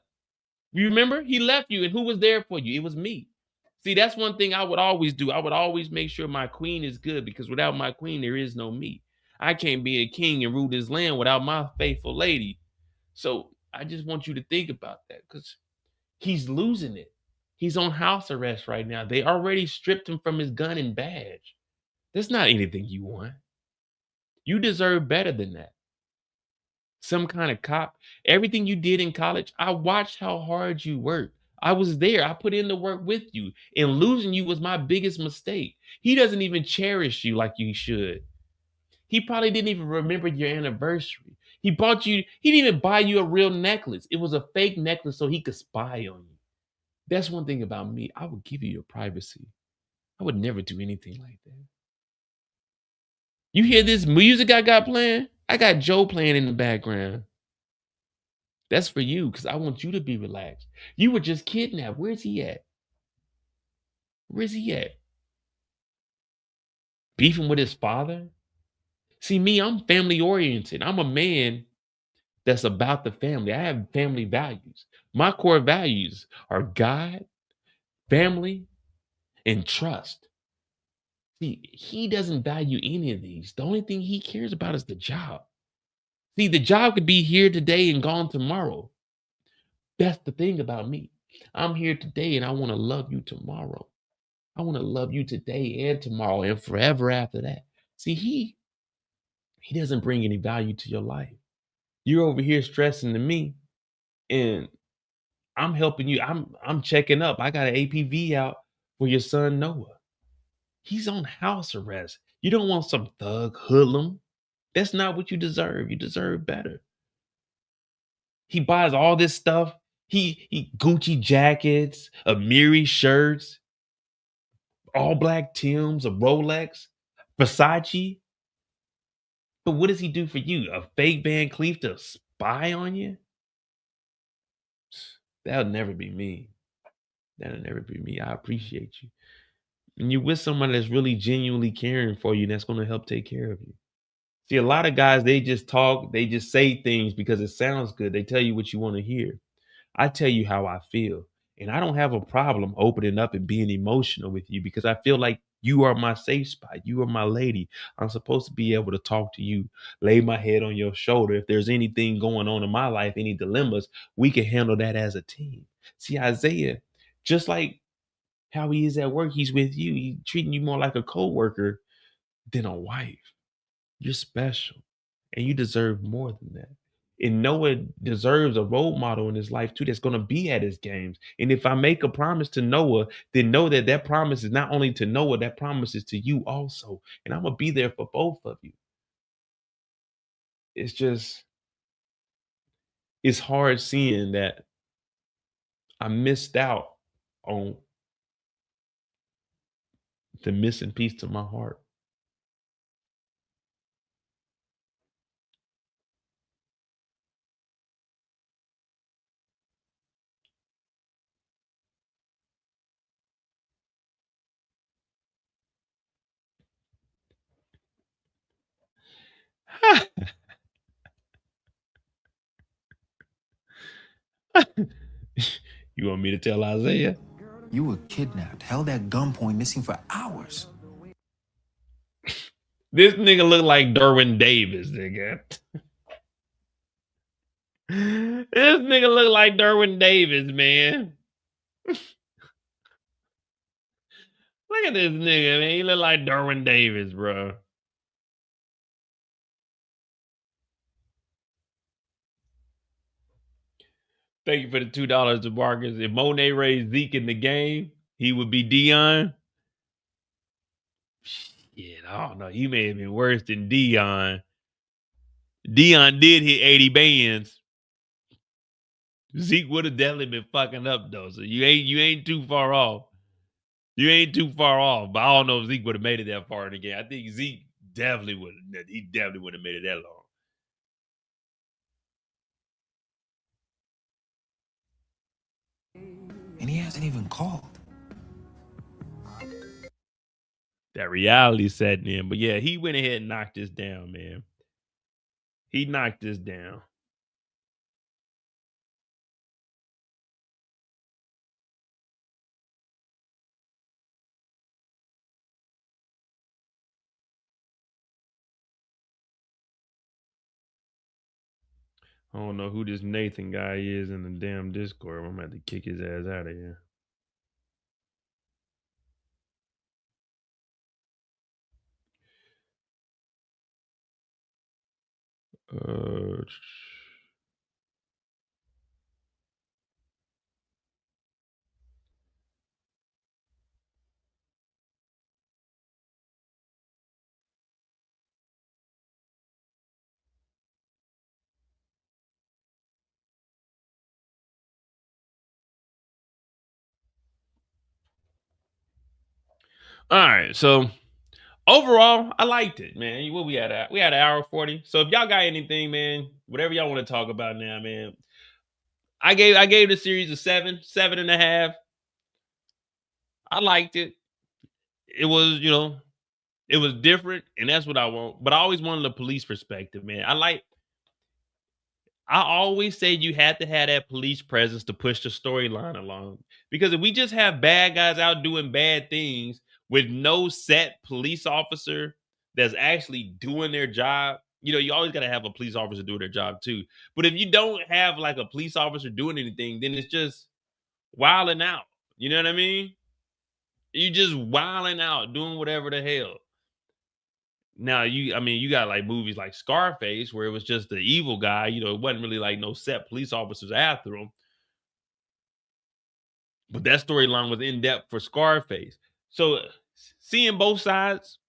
You remember? He left you, and who was there for you? It was me. See, that's one thing I would always do. I would always make sure my queen is good, because without my queen, there is no me. I can't be a king and rule this land without my faithful lady. So I just want you to think about that, because he's losing it. He's on house arrest right now. They already stripped him from his gun and badge. That's not anything you want. You deserve better than that. Some kind of cop. Everything you did in college, I watched how hard you worked. I was there. I put in the work with you. And losing you was my biggest mistake. He doesn't even cherish you like you should. He probably didn't even remember your anniversary. He didn't even buy you a real necklace. It was a fake necklace so he could spy on you. That's one thing about me. I would give you your privacy. I would never do anything like that. You hear this music I got playing? I got Joe playing in the background. That's for you, because I want you to be relaxed. You were just kidnapped. Where's he at? Where's he at? Beefing with his father? See, me, I'm family oriented. I'm a man that's about the family. I have family values. My core values are God, family, and trust. See, he doesn't value any of these. The only thing he cares about is the job. See, the job could be here today and gone tomorrow. That's the thing about me. I'm here today and I want to love you tomorrow. I want to love you today and tomorrow and forever after that. See, he doesn't bring any value to your life. You're over here stressing to me, and I'm helping you. I'm checking up. I got an APV out for your son Noah. He's on house arrest. You don't want some thug hoodlum. That's not what you deserve. You deserve better. He buys all this stuff. He Gucci jackets, Amiri shirts, all black Timbs, a Rolex, Versace. But what does he do for you? A fake Van Cleef to spy on you? That'll never be me. That'll never be me. I appreciate you. And you're with somebody that's really genuinely caring for you and that's going to help take care of you. See, a lot of guys, they just talk, they just say things because it sounds good. They tell you what you want to hear. I tell you how I feel. And I don't have a problem opening up and being emotional with you because I feel like you are my safe spot. You are my lady. I'm supposed to be able to talk to you, lay my head on your shoulder. If there's anything going on in my life, any dilemmas, we can handle that as a team. See, Isaiah, just like how he is at work, he's with you. He's treating you more like a coworker than a wife. You're special and you deserve more than that. And Noah deserves a role model in his life too that's going to be at his games. And if I make a promise to Noah, then know that that promise is not only to Noah, that promise is to you also. And I'm going to be there for both of you. It's hard seeing that I missed out on the missing piece to my heart. You want me to tell Isaiah? You were kidnapped, held at gunpoint, missing for hours. This nigga look like Derwin Davis, nigga. This nigga look like Derwin Davis, man. Look at this nigga, man. He look like Derwin Davis, bro. Thank you for the $2 to Marcus. If Monet raised Zeke in the game, he would be Dion. Shit, I don't know. He may have been worse than Dion. Dion did hit 80 bands. Zeke would have definitely been fucking up though. So you ain't too far off. You ain't too far off. But I don't know if Zeke would have made it that far in the game. I think Zeke definitely would have. He definitely would have made it that long. And he hasn't even called. That reality setting in. But yeah, he went ahead and knocked this down, man. He knocked this down. I don't know who this Nathan guy is in the damn Discord. I'm going to have to kick his ass out of here. All right, so overall, I liked it, man. What we had? We had an hour 40. So if y'all got anything, man, whatever y'all want to talk about now, man. I gave the series a 7.5. I liked it. It was, it was different, and that's what I want. But I always wanted the police perspective, man. I always say you had to have that police presence to push the storyline along. Because if we just have bad guys out doing bad things with no set police officer that's actually doing their job, you always got to have a police officer do their job too. But if you don't have like a police officer doing anything, then it's just wilding out. You know what I mean? You just wilding out, doing whatever the hell. Now you got like movies like Scarface where it was just the evil guy, it wasn't really like no set police officers after him. But that storyline was in depth for Scarface. So seeing both sides,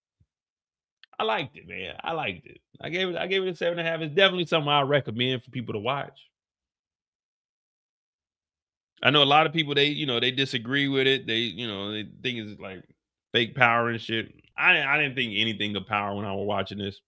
I liked it, man. I liked it. I gave it a 7.5. It's definitely something I recommend for people to watch. I know a lot of people, they disagree with it. They think it's like fake power and shit. I didn't think anything of power when I was watching this.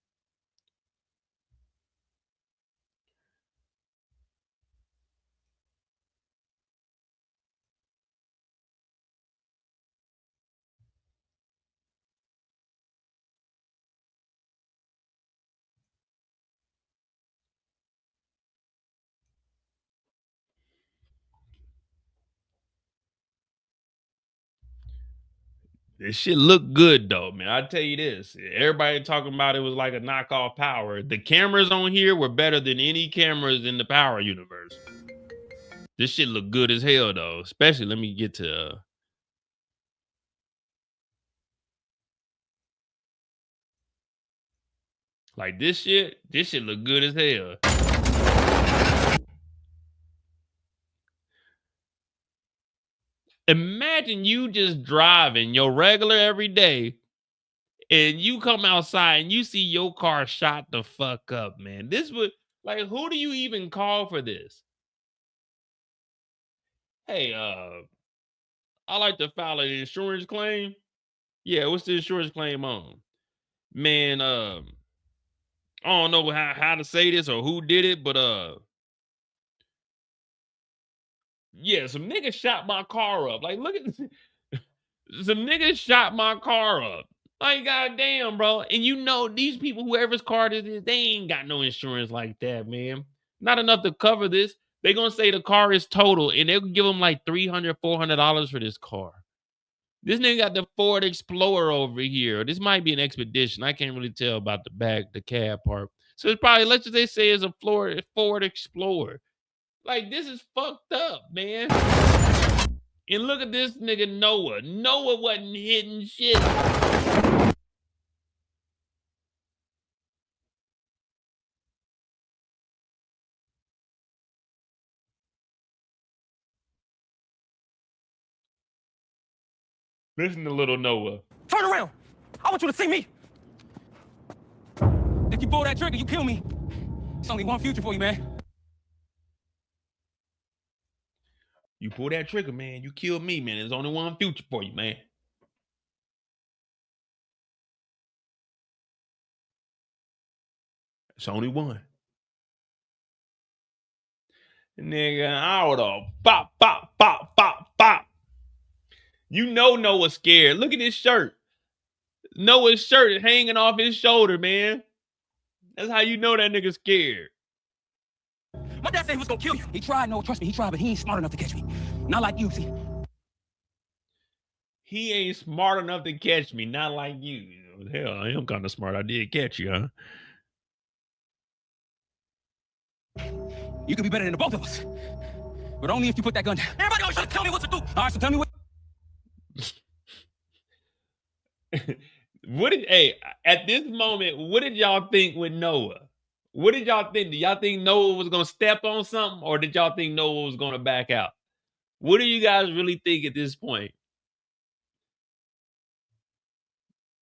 This shit looked good though, man. I tell you this. Everybody talking about it was like a knockoff Power. The cameras on here were better than any cameras in the Power universe. This shit looked good as hell though. Especially, let me get to like this shit look good as hell. Imagine you just driving your regular every day and you come outside and you see your car shot the fuck up, man. This would, like, who do you even call for this? Hey, I like to file an insurance claim. Yeah, what's the insurance claim on? Man, I don't know how to say this or who did it, but yeah, some niggas shot my car up. Like, look at this. Some niggas shot my car up. Like, goddamn, bro. And you know, these people, whoever's car this is, they ain't got no insurance like that, man. Not enough to cover this. They gonna say the car is total, and they'll give them like $300, $400 for this car. This nigga got the Ford Explorer over here. This might be an Expedition. I can't really tell about the cab part. So it's probably, let's just say it's a Ford Explorer. Like, this is fucked up, man. And look at this nigga Noah. Noah wasn't hitting shit. Listen to little Noah. Turn around. I want you to see me. If you pull that trigger, you kill me. It's only one future for you, man. You pull that trigger, man. You kill me, man. There's only one future for you, man. It's only one. Nigga, I would have pop, pop, pop, pop, pop. You know Noah's scared. Look at his shirt. Noah's shirt is hanging off his shoulder, man. That's how you know that nigga's scared. My dad said he was gonna kill you. He tried, no, trust me, he tried, but he ain't smart enough to catch me. Not like you, see. He ain't smart enough to catch me, not like you. Hell, I am kind of smart. I did catch you, huh? You could be better than the both of us. But only if you put that gun down. Everybody always trying to tell me what to do. All right, so tell me what. Hey, at this moment, what did y'all think with Noah? What did y'all think? Did y'all think Noah was gonna step on something, or did y'all think Noah was gonna back out? What do you guys really think at this point?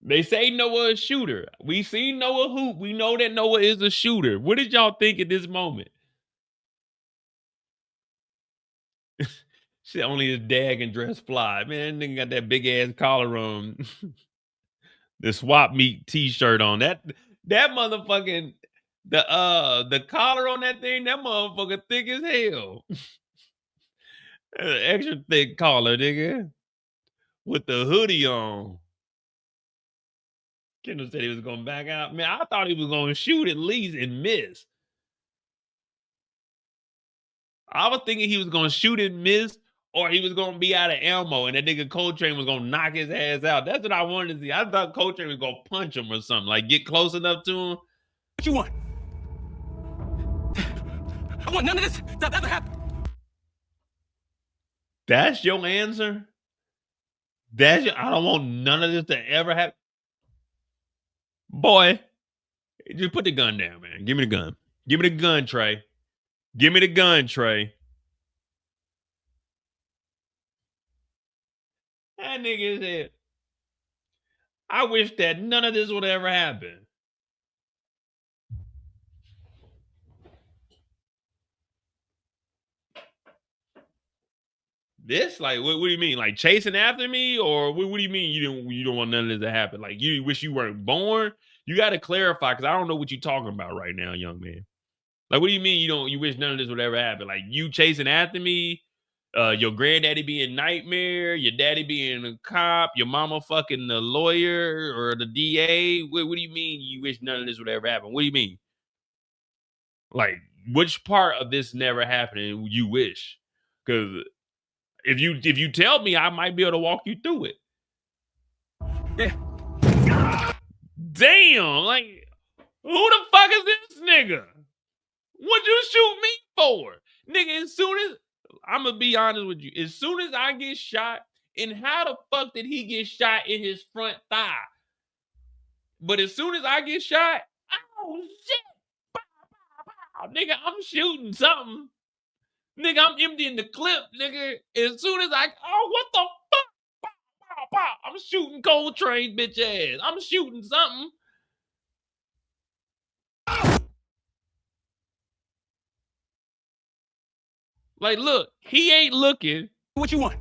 They say Noah is a shooter. We see Noah hoop. We know that Noah is a shooter. What did y'all think at this moment? Shit, only his dad can dress fly. Man, that nigga got that big ass collar on. The swap meet t-shirt on. That motherfucking the collar on that thing, that motherfucker thick as hell. Extra thick collar, nigga. With the hoodie on. Kendall said he was gonna back out. Man, I thought he was gonna shoot at least and miss. I was thinking he was gonna shoot and miss, or he was gonna be out of ammo and that nigga Coltrane was gonna knock his ass out. That's what I wanted to see. I thought Coltrane was gonna punch him or something, like get close enough to him. What you want? I want none of this to ever happen. That's your answer? I don't want none of this to ever happen. Boy, just put the gun down, man. Give me the gun. Give me the gun, Trey. Give me the gun, Trey. That nigga said, I wish that none of this would ever happen. This, like, what do you mean? Like chasing after me? Or what do you mean you don't want none of this to happen? Like you wish you weren't born? You got to clarify, because I don't know what you're talking about right now, young man. Like, what do you mean you wish none of this would ever happen? Like you chasing after me? Your granddaddy being Nightmare, your daddy being a cop, your mama fucking the lawyer or the DA. What do you mean you wish none of this would ever happen? What do you mean? Like, which part of this never happened and you wish? Because if you tell me, I might be able to walk you through it. Yeah. Damn, like, who the fuck is this nigga? What'd you shoot me for? Nigga, as soon as, I'm gonna be honest with you, as soon as I get shot, and how the fuck did he get shot in his front thigh? But as soon as I get shot, oh shit, bow, bow, bow. Nigga, I'm shooting something. Nigga, I'm emptying the clip, nigga. As soon as what the fuck? Bow, bow, bow. I'm shooting Coltrane, bitch ass. I'm shooting something. Like, look, he ain't looking. What you want?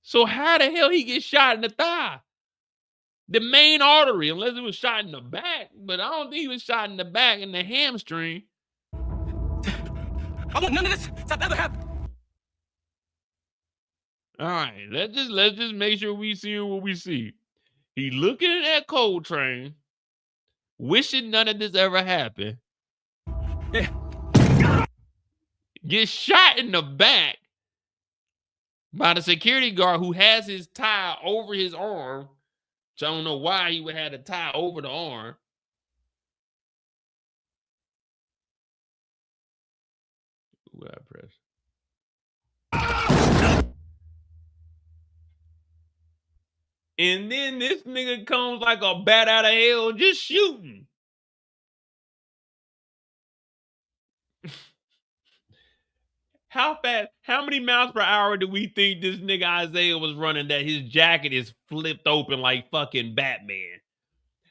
So how the hell he get shot in the thigh? The main artery, unless it was shot in the back. But I don't think he was shot in the back in the hamstring. I want none of this to ever happen. All right, let's just make sure we see what we see. He looking at that Coltrane, wishing none of this ever happened. Yeah. Get shot in the back by the security guard who has his tie over his arm. So I don't know why he would have the tie over the arm. What I press? And then this nigga comes like a bat out of hell just shooting. How fast, how many miles per hour do we think this nigga Isaiah was running that his jacket is flipped open like fucking Batman?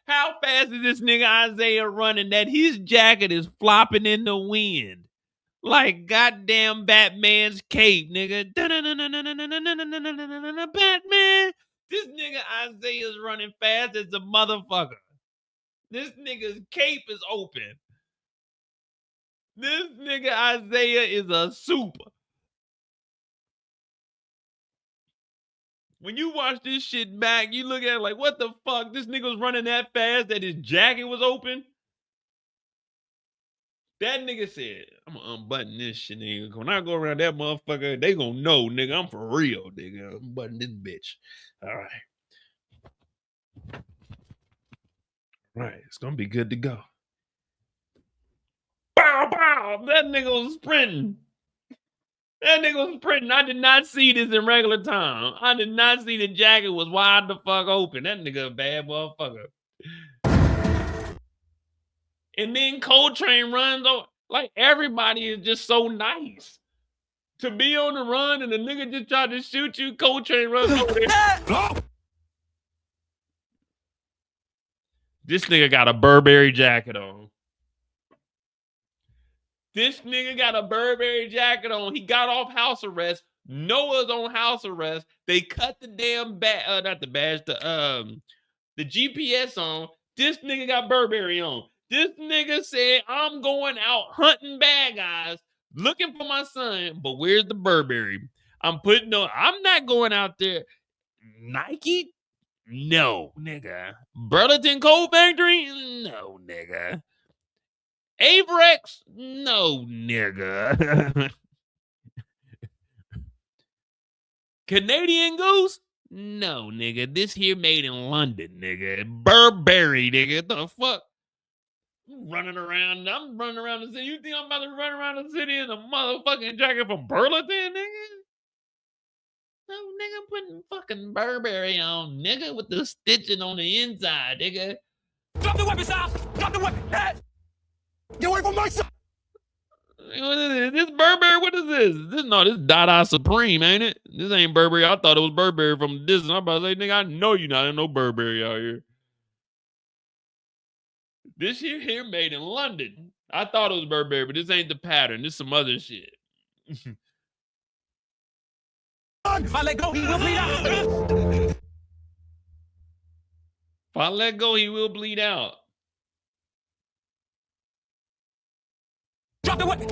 How fast is this nigga Isaiah running that his jacket is flopping in the wind? Like goddamn Batman's cape, nigga. Batman. This nigga Isaiah's running fast as a motherfucker. This nigga's cape is open. This nigga Isaiah is a super. When you watch this shit back, you look at it like, what the fuck? This nigga was running that fast that his jacket was open? That nigga said, I'm gonna unbutton this shit, nigga. When I go around that motherfucker, they gonna know, nigga, I'm for real, nigga. I'm buttoning this bitch. All right. All right, it's gonna be good to go. Bow, bow. That nigga was sprinting. That nigga was sprinting. I did not see this in regular time. I did not see the jacket was wide the fuck open. That nigga a bad motherfucker. And then Coltrane runs over. Like, everybody is just so nice. To be on the run and the nigga just tried to shoot you, Coltrane runs over there. This nigga got a Burberry jacket on. This nigga got a Burberry jacket on. He got off house arrest. Noah's on house arrest. They cut the damn not the badge, the GPS on. This nigga got Burberry on. This nigga said, I'm going out hunting bad guys, looking for my son, but where's the Burberry? I'm not going out there. Nike? No, nigga. Burlington Coal Factory? No, nigga. Averex? No, nigga. Canadian Goose? No, nigga. This here made in London, nigga. Burberry, nigga. The fuck? I'm running around the city. You think I'm about to run around the city in a motherfucking jacket from Burlington, nigga? No, nigga, I'm putting fucking Burberry on, nigga, with the stitching on the inside, nigga. Drop the weapon, Sal! Drop the weapon! Get away from my son! What is this? This Burberry? What is this? This Dada Supreme, ain't it? This ain't Burberry. I thought it was Burberry from the distance. I'm about to say, nigga, I know you not in no Burberry out here. This here made in London. I thought it was Burberry, but this ain't the pattern. This some other shit. If I let go, he will bleed out. If I let go, he will bleed out. Drop the weapon.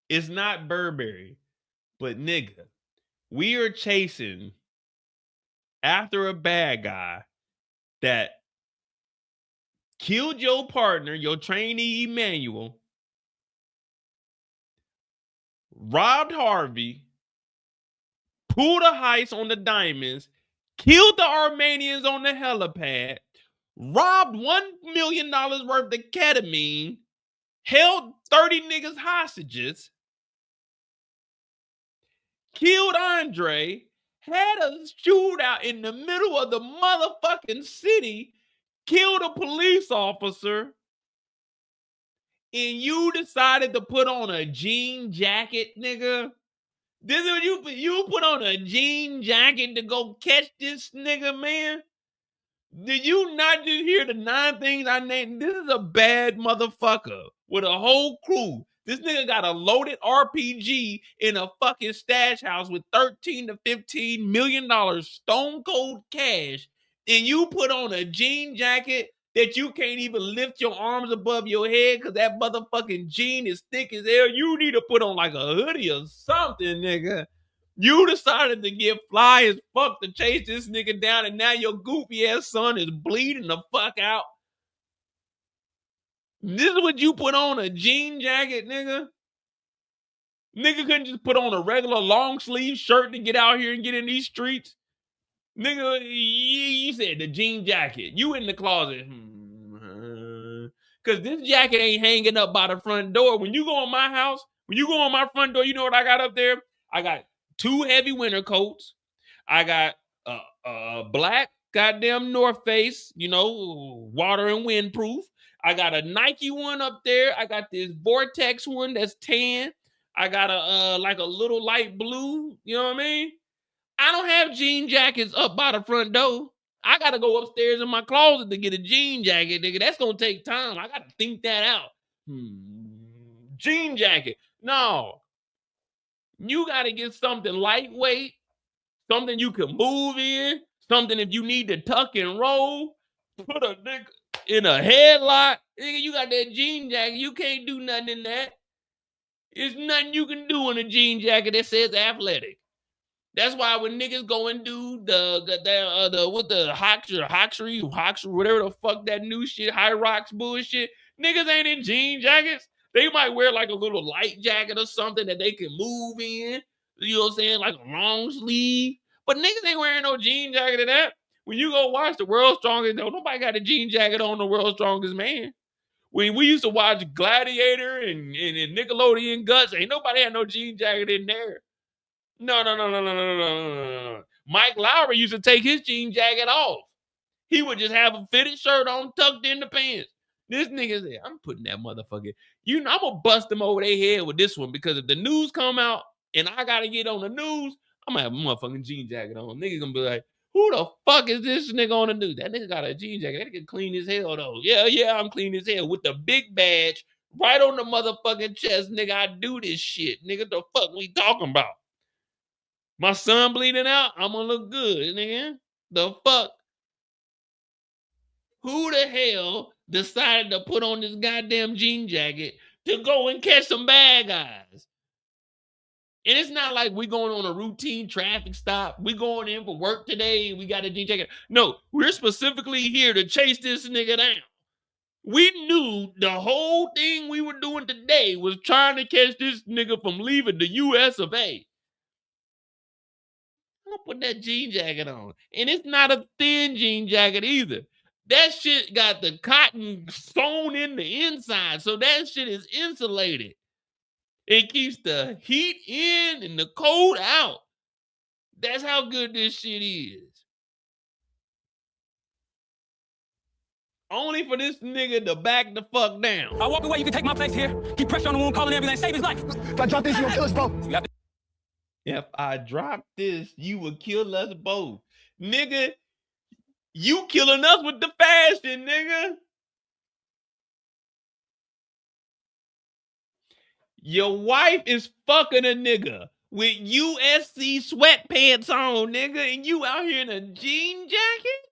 It's not Burberry, but nigga, we are chasing after a bad guy that killed your partner, your trainee Emmanuel, robbed Harvey, pulled a heist on the diamonds, killed the Armenians on the helipad, robbed $1 million worth of ketamine, held 30 niggas hostages, killed Andre, had a shootout in the middle of the motherfucking city, killed a police officer, and you decided to put on a jean jacket, nigga? This is what you put on a jean jacket to go catch this nigga, man? Did you not just hear the 9 things I named? This is a bad motherfucker with a whole crew. This nigga got a loaded RPG in a fucking stash house with $13 to $15 million stone cold cash, and you put on a jean jacket that you can't even lift your arms above your head because that motherfucking jean is thick as hell. You need to put on like a hoodie or something, nigga. You decided to get fly as fuck to chase this nigga down, and now your goofy ass son is bleeding the fuck out. This is what you put on, a jean jacket, nigga? Nigga couldn't just put on a regular long sleeve shirt to get out here and get in these streets? Nigga, you said the jean jacket. You in the closet. Because this jacket ain't hanging up by the front door. When you go on my house, when you go on my front door, you know what I got up there? I got 2 heavy winter coats. I got a black goddamn North Face, you know, water and windproof. I got a Nike one up there. I got this Vortex one that's tan. I got a like a little light blue. You know what I mean? I don't have jean jackets up by the front door. I gotta go upstairs in my closet to get a jean jacket, nigga. That's gonna take time. I gotta think that out. Jean jacket. No. You gotta get something lightweight, something you can move in, something if you need to tuck and roll, put a nigga in a headlock. Nigga, you got that jean jacket. You can't do nothing in that. There's nothing you can do in a jean jacket that says athletic. That's why when niggas go and do the Hawksry, whatever the fuck that new shit, High Rocks bullshit, niggas ain't in jean jackets. They might wear like a little light jacket or something that they can move in. You know what I'm saying? Like a long sleeve. But niggas ain't wearing no jean jacket of that. When you go watch The World's Strongest, nobody got a jean jacket on The World's Strongest Man. When we used to watch Gladiator and Nickelodeon Guts, ain't nobody had no jean jacket in there. No. Mike Lowry used to take his jean jacket off. He would just have a fitted shirt on, tucked in the pants. This nigga said, I'm putting that motherfucker. I'm going to bust them over their head with this one because if the news come out and I got to get on the news, I'm going to have a motherfucking jean jacket on. Niggas going to be like, who the fuck is this nigga on the news? That nigga got a jean jacket. That nigga clean as hell, though. Yeah, I'm clean as hell with the big badge right on the motherfucking chest. Nigga, I do this shit. Nigga, the fuck we talking about? My son bleeding out, I'm gonna look good, nigga. The fuck? Who the hell decided to put on this goddamn jean jacket to go and catch some bad guys? And it's not like we going on a routine traffic stop. We going in for work today. We got a jean jacket. No, we're specifically here to chase this nigga down. We knew the whole thing we were doing today was trying to catch this nigga from leaving the US of A. I'm gonna put that jean jacket on. And it's not a thin jean jacket either. That shit got the cotton sewn in the inside. So that shit is insulated. It keeps the heat in and the cold out. That's how good this shit is. Only for this nigga to back the fuck down. I walk away, you can take my place here. Keep pressure on the wound, calling ambulance, save his life. If I drop this, you gonna kill us both. You have to If I drop this, you will kill us both. Nigga, you killing us with the fashion, nigga. Your wife is fucking a nigga with USC sweatpants on, nigga, and you out here in a jean jacket?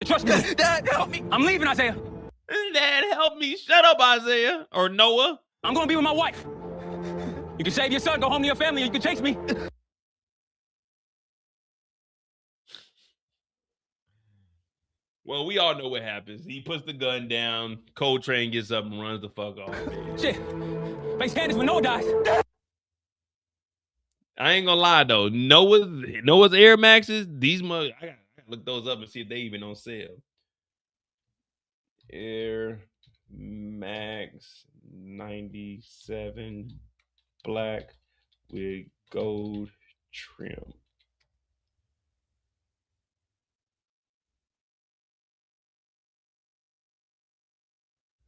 trust me. Dad, help me. I'm leaving, Isaiah. Dad, help me. Shut up, Isaiah. Or Noah. I'm gonna be with my wife. You can save your son, go home to your family, or you can chase me. Well, we all know what happens. He puts the gun down. Coltrane gets up and runs the fuck off. Shit. Face Candace when Noah dies. I ain't gonna lie though. Noah's Air Maxes, these I gotta look those up and see if they even on sale. Air Max 97 black with gold trim.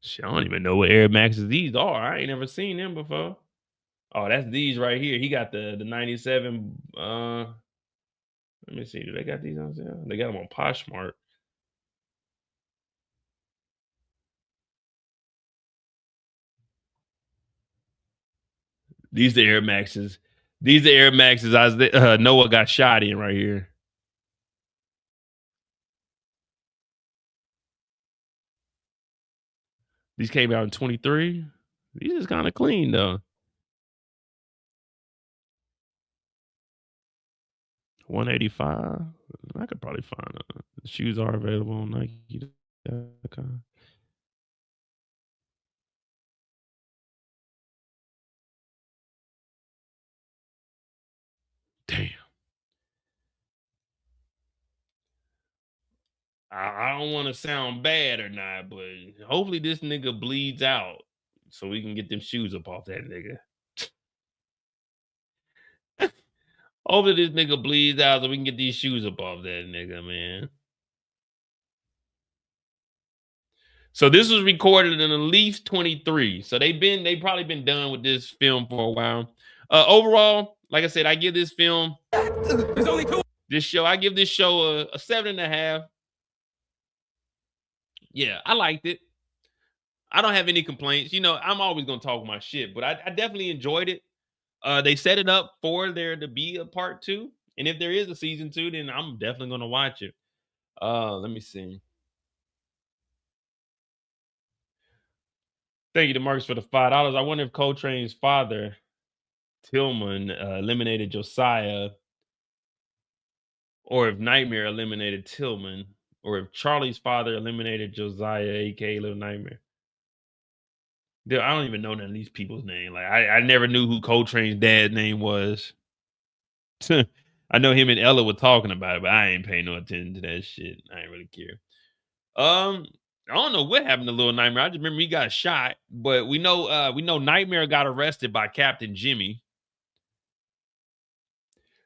Shit, I don't even know what Air Maxes these are. I ain't never seen them before. Oh, that's these right here. He got the 97. Let me see. Do they got these on sale? They got them on Poshmark. These the Air Maxes. These the Air Maxes Noah got shot in right here. These came out in 23. These is kind of clean though. 185. I could probably find them. The shoes are available on Nike.com. Damn. I don't want to sound bad or not, but hopefully this nigga bleeds out so we can get them shoes up off that nigga. Hopefully this nigga bleeds out so we can get these shoes up off that nigga, man. So this was recorded in at least 23. So they probably been done with this film for a while. Overall, like I said, I give this film There's only two. I give this show a 7.5. Yeah, I liked it. I don't have any complaints. You know, I'm always gonna talk my shit, but I definitely enjoyed it. They set it up for there to be a part 2. And if there is a season 2, then I'm definitely gonna watch it. Let me see. Thank you to Marcus for the $5. I wonder if Coltrane's father, Tillman, eliminated Josiah, or if Nightmare eliminated Tillman, or if Charlie's father eliminated Josiah, aka Little Nightmare. Dude, I don't even know none of these people's name. Like I never knew who Coltrane's dad's name was. I know him and Ella were talking about it, but I ain't paying no attention to that shit. I ain't really care. I don't know what happened to Little Nightmare. I just remember he got shot, but we know Nightmare got arrested by Captain Jimmy.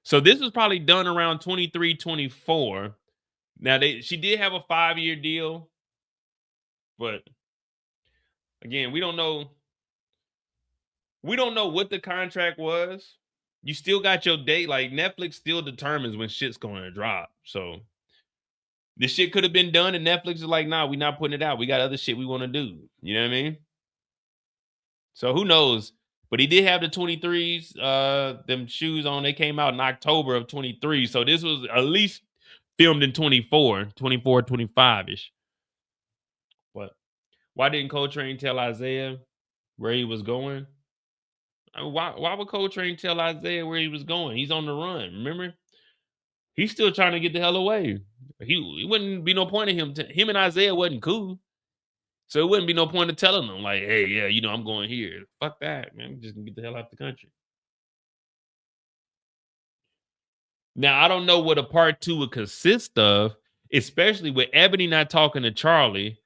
So this was probably done around 23, 24. Now she did have a 5-year deal, but again, we don't know what the contract was. You still got your date. Like Netflix still determines when shit's going to drop. So this shit could have been done, and Netflix is like, nah, we're not putting it out. We got other shit we want to do. You know what I mean? So who knows? But he did have the 23s, them shoes on. They came out in October of 23. So this was at least filmed in 24, 25-ish. But why didn't Coltrane tell Isaiah where he was going? I mean, why would Coltrane tell Isaiah where he was going? He's on the run, remember? He's still trying to get the hell away. He wouldn't be no point in him and Isaiah wasn't cool. So it wouldn't be no point of telling them, like, hey, yeah, you know, I'm going here. Fuck that, man. I'm just gonna get the hell out the country. Now, I don't know what a part 2 would consist of, especially with Ebony not talking to Charlie.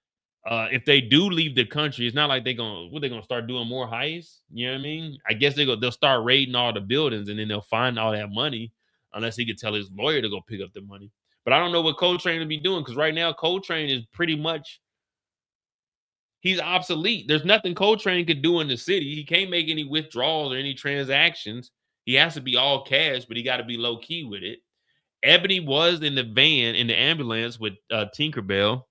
If they do leave the country, it's not like they're gonna start doing more heists. You know what I mean? I guess they'll start raiding all the buildings and then they'll find all that money, unless he could tell his lawyer to go pick up the money. But I don't know what Coltrane will be doing, because right now Coltrane is pretty much, he's obsolete. There's nothing Coltrane could do in the city. He can't make any withdrawals or any transactions. He has to be all cash, but he got to be low key with it. Ebony was in the van, in the ambulance with Tinkerbell.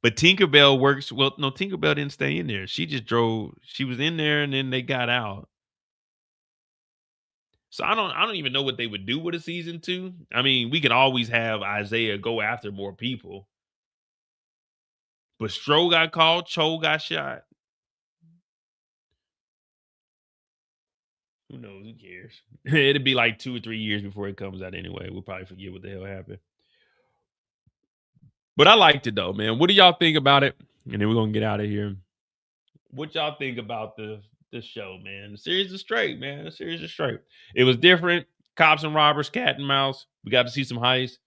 But Tinkerbell works well. No, Tinkerbell didn't stay in there. She just drove. She was in there, and then they got out. So I don't even know what they would do with a season 2. I mean, we could always have Isaiah go after more people. But Stro got called. Cho got shot. Who knows? Who cares? It'll be like 2 or 3 years before it comes out anyway. We'll probably forget what the hell happened. But I liked it though, man. What do y'all think about it? And then we're gonna get out of here. What y'all think about the show, man? The series is straight, man. The series is straight. It was different. Cops and robbers, cat and mouse. We got to see some heists.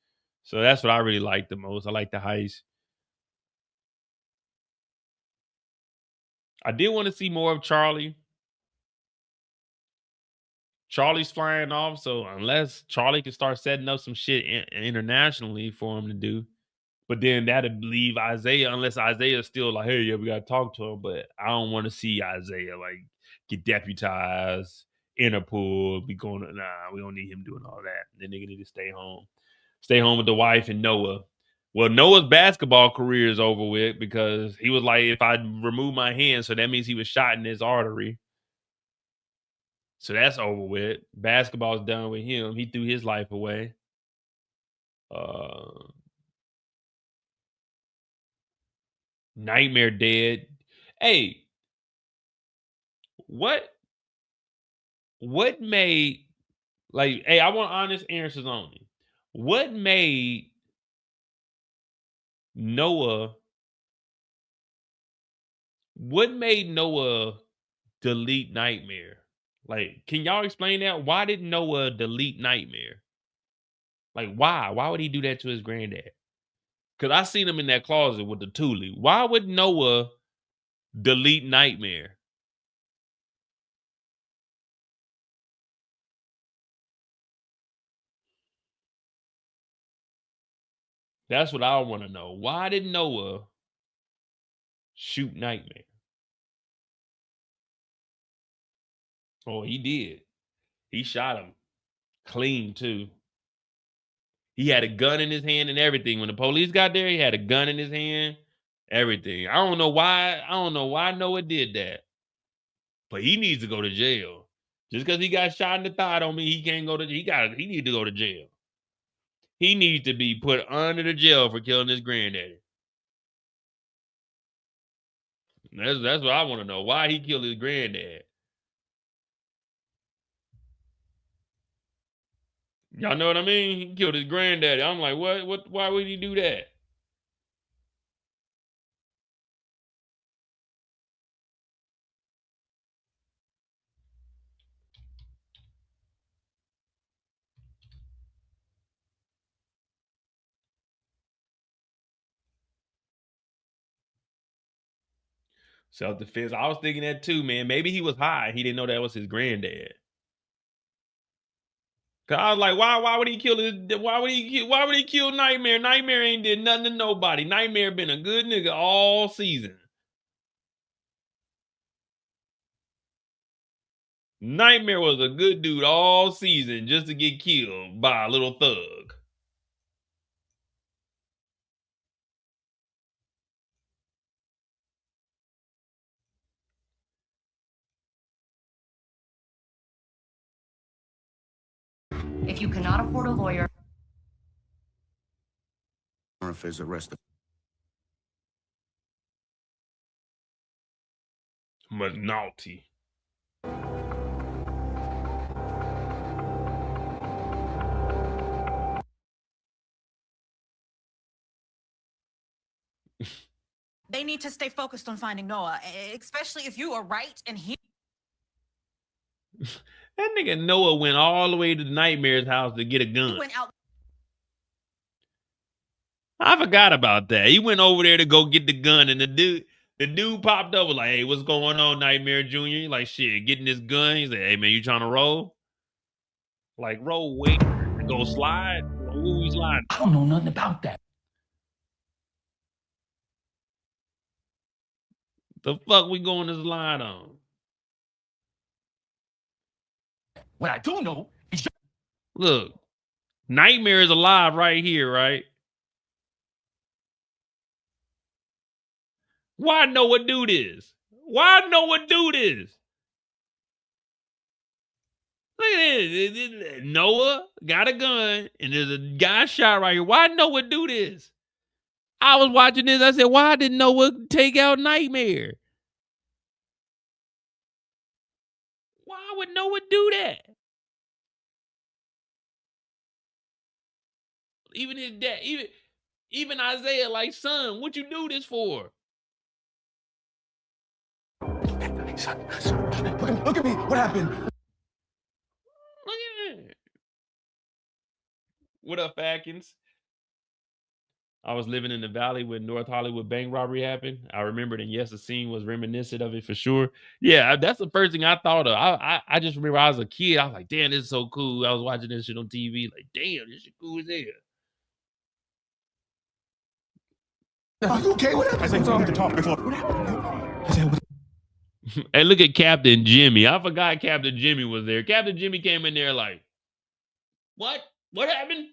So that's what I really like the most. I like the heist. I did want to see more of Charlie. Charlie's flying off, so unless Charlie can start setting up some shit internationally for him to do, but then that'd leave Isaiah, unless Isaiah's still like, hey, yeah, we gotta talk to him. But I don't want to see Isaiah like get deputized, Interpol, be going, nah, we don't need him doing all that. The nigga need to stay home with the wife and Noah. Well, Noah's basketball career is over with, because he was like, if I remove my hand, so that means he was shot in his artery. So that's over with. Basketball's done with him. He threw his life away. Nightmare dead. Hey, what made, like, hey, I want honest answers only. What made Noah delete Nightmare? Like, can y'all explain that? Why did Noah delete Nightmare? Like, why? Why would he do that to his granddad? Because I seen him in that closet with the Thule. Why would Noah delete Nightmare? That's what I want to know. Why did Noah shoot Nightmare? Oh, he did. He shot him clean too. He had a gun in his hand and everything. When the police got there, he had a gun in his hand, everything. I don't know why Noah did that. But he needs to go to jail. Just because he got shot in the thigh don't mean he can't go to, he needs to go to jail. He needs to be put under the jail for killing his granddaddy. That's what I want to know. Why he killed his granddad. Y'all know what I mean? He killed his granddaddy. I'm like, what? Why would he do that? Self-defense. I was thinking that too, man. Maybe he was high. He didn't know that was his granddad. Cause I was like, why would he kill Nightmare? Nightmare ain't did nothing to nobody. Nightmare been a good nigga all season. Nightmare was a good dude all season just to get killed by a little thug. If you cannot afford a lawyer, is arrested. Naughty. they need to stay focused on finding Noah, especially if you are right and he. That nigga Noah went all the way to Nightmare's house to get a gun. Went out. I forgot about that. He went over there to go get the gun, and the dude popped up was like, "Hey, what's going on, Nightmare Jr.?" He's like, "Shit, getting this gun." He's like, "Hey, man, you trying to roll?" Like, roll wait, go slide? Who we slide? I don't know nothing about that. The fuck we going to slide on? What I do know is Look, Nightmare is alive right here, right? Why Noah do this? Why Noah do this? Look at this. Noah got a gun, and there's a guy shot right here. Why Noah do this? I was watching this. I said, why did Noah take out Nightmare? Why would Noah do that? Even his dad, even Isaiah, like, son, what you do this for? son, look at me. What happened? Look at that. What up, Atkins? I was living in the valley when North Hollywood bank robbery happened. I remembered, and yes, the scene was reminiscent of it for sure. Yeah, that's the first thing I thought of. I just remember I was a kid. I was like, damn, this is so cool. I was watching this shit on TV. Like, damn, this shit cool as hell. Are you okay? What happened? I said, you have to talk before. What happened? Hey, look at Captain Jimmy. I forgot Captain Jimmy was there. Captain Jimmy came in there like, what? What happened?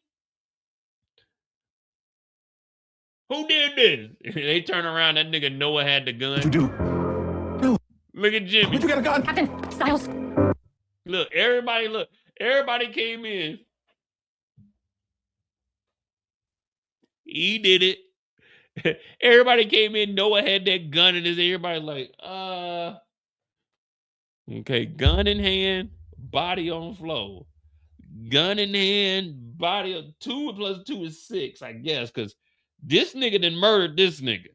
Who did this? They turn around. That nigga Noah had the gun. What you do? No. Look at Jimmy. What you got a gun? Captain Styles. Look, everybody came in. He did it. Everybody came in. Noah had that gun in his ear. Everybody like, okay, gun in hand, body on floor. Gun in hand, body of 2 plus 2 is 6, I guess, because this nigga done murdered this nigga.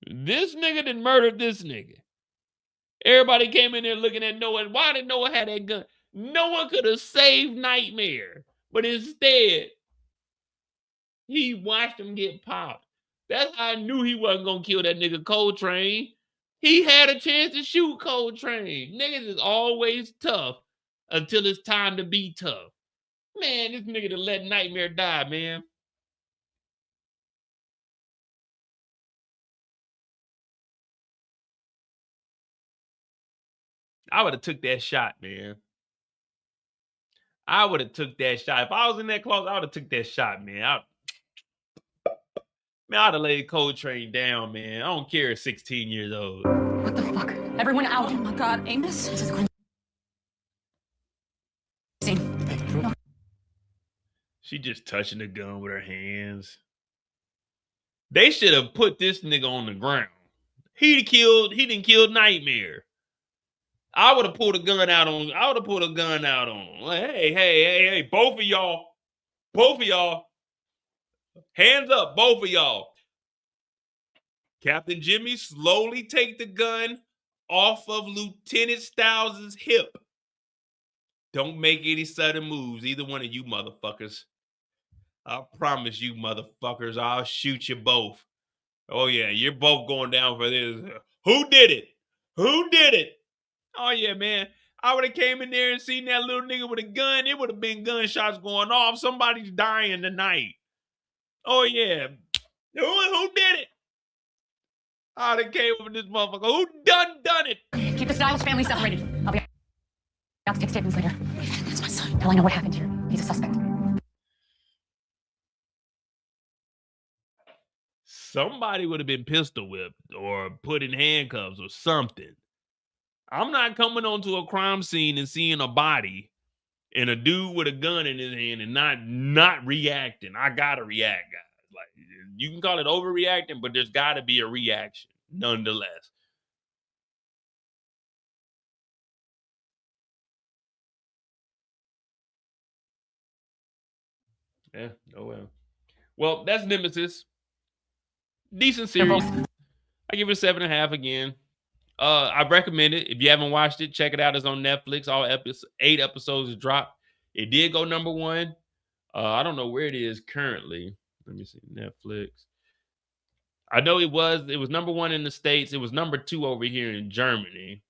This nigga done murdered this nigga. Everybody came in there looking at Noah. Why did Noah have that gun? Noah could have saved Nightmare, but instead, he watched him get popped. That's how I knew he wasn't going to kill that nigga Coltrane. He had a chance to shoot Coltrane. Niggas is always tough until it's time to be tough. Man, this nigga to let Nightmare die, man. I would have took that shot, man. I would have took that shot. If I was in that close, I would have took that shot, man. I'd have laid Coltrane down, man. I don't care, 16 years old. What the fuck? Everyone out. Oh my God, Amos. This is crazy. She just touching the gun with her hands. They should have put this nigga on the ground. He didn't kill Nightmare. I would have pulled a gun out on him. Like, hey, both of y'all. Hands up, both of y'all. Captain Jimmy, slowly take the gun off of Lieutenant Styles' hip. Don't make any sudden moves, either one of you motherfuckers. I promise you motherfuckers, I'll shoot you both. Oh yeah, you're both going down for this. Who did it? Who did it? Oh yeah, man. I would have came in there and seen that little nigga with a gun. It would have been gunshots going off. Somebody's dying tonight. Oh yeah. Who did it? I done came up with this motherfucker. Who done it? Keep the Styles family separated. I'll be out to take statements later. That's my son. Tell I know what happened here. He's a suspect. Somebody would have been pistol whipped or put in handcuffs or something. I'm not coming onto a crime scene and seeing a body and a dude with a gun in his hand and not reacting. I gotta react, guys. Like, you can call it overreacting, but there's gotta be a reaction nonetheless. Yeah, oh well. Well, that's Nemesis. Decent series. I give it a 7.5 again. I recommend it. If you haven't watched it, check it out. It's on Netflix. All 8 episodes dropped. It did go number 1. I don't know where it is currently. Let me see. Netflix. I know it was number 1 in the States. It was number 2 over here in Germany.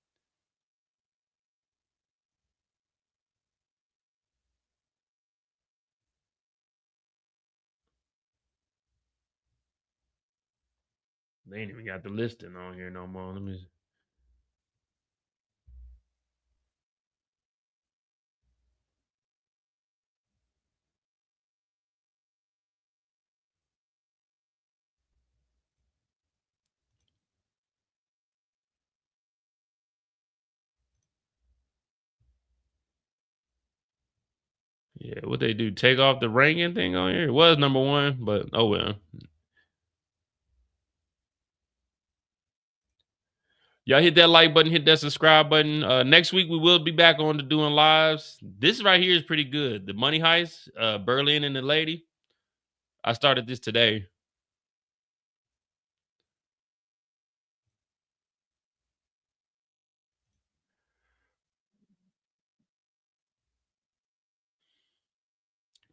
They ain't even got the listing on here no more. Let me see. Yeah, what they do? Take off the ranking thing on here? It was number 1, but oh well. Y'all hit that like button, hit that subscribe button. Next week we will be back on to doing lives. This right here is pretty good. The Money Heist, Berlin and the Lady. I started this today.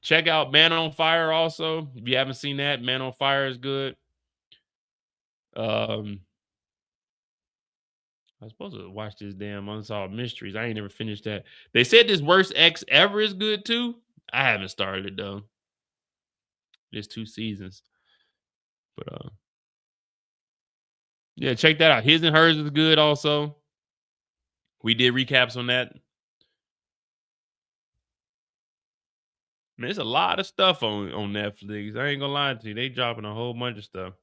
Check out Man on Fire also. If you haven't seen that, Man on Fire is good. I was supposed to watch this damn Unsolved Mysteries. I ain't never finished that. They said this Worst X Ever is good too. I haven't started it though. There's 2 seasons. But yeah, check that out. His and Hers is good also. We did recaps on that. Man, there's a lot of stuff on Netflix. I ain't gonna lie to you. They dropping a whole bunch of stuff.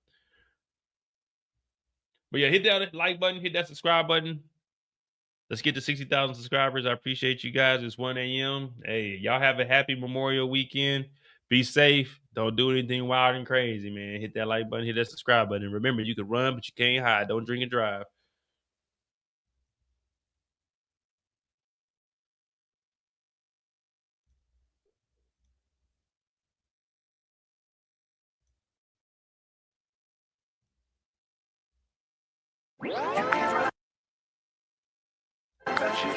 But yeah, hit that like button, hit that subscribe button. Let's get to 60,000 subscribers. I appreciate you guys. It's 1 a.m. Hey, y'all have a happy Memorial weekend. Be safe. Don't do anything wild and crazy, man. Hit that like button, hit that subscribe button. Remember, you can run, but you can't hide. Don't drink and drive. That you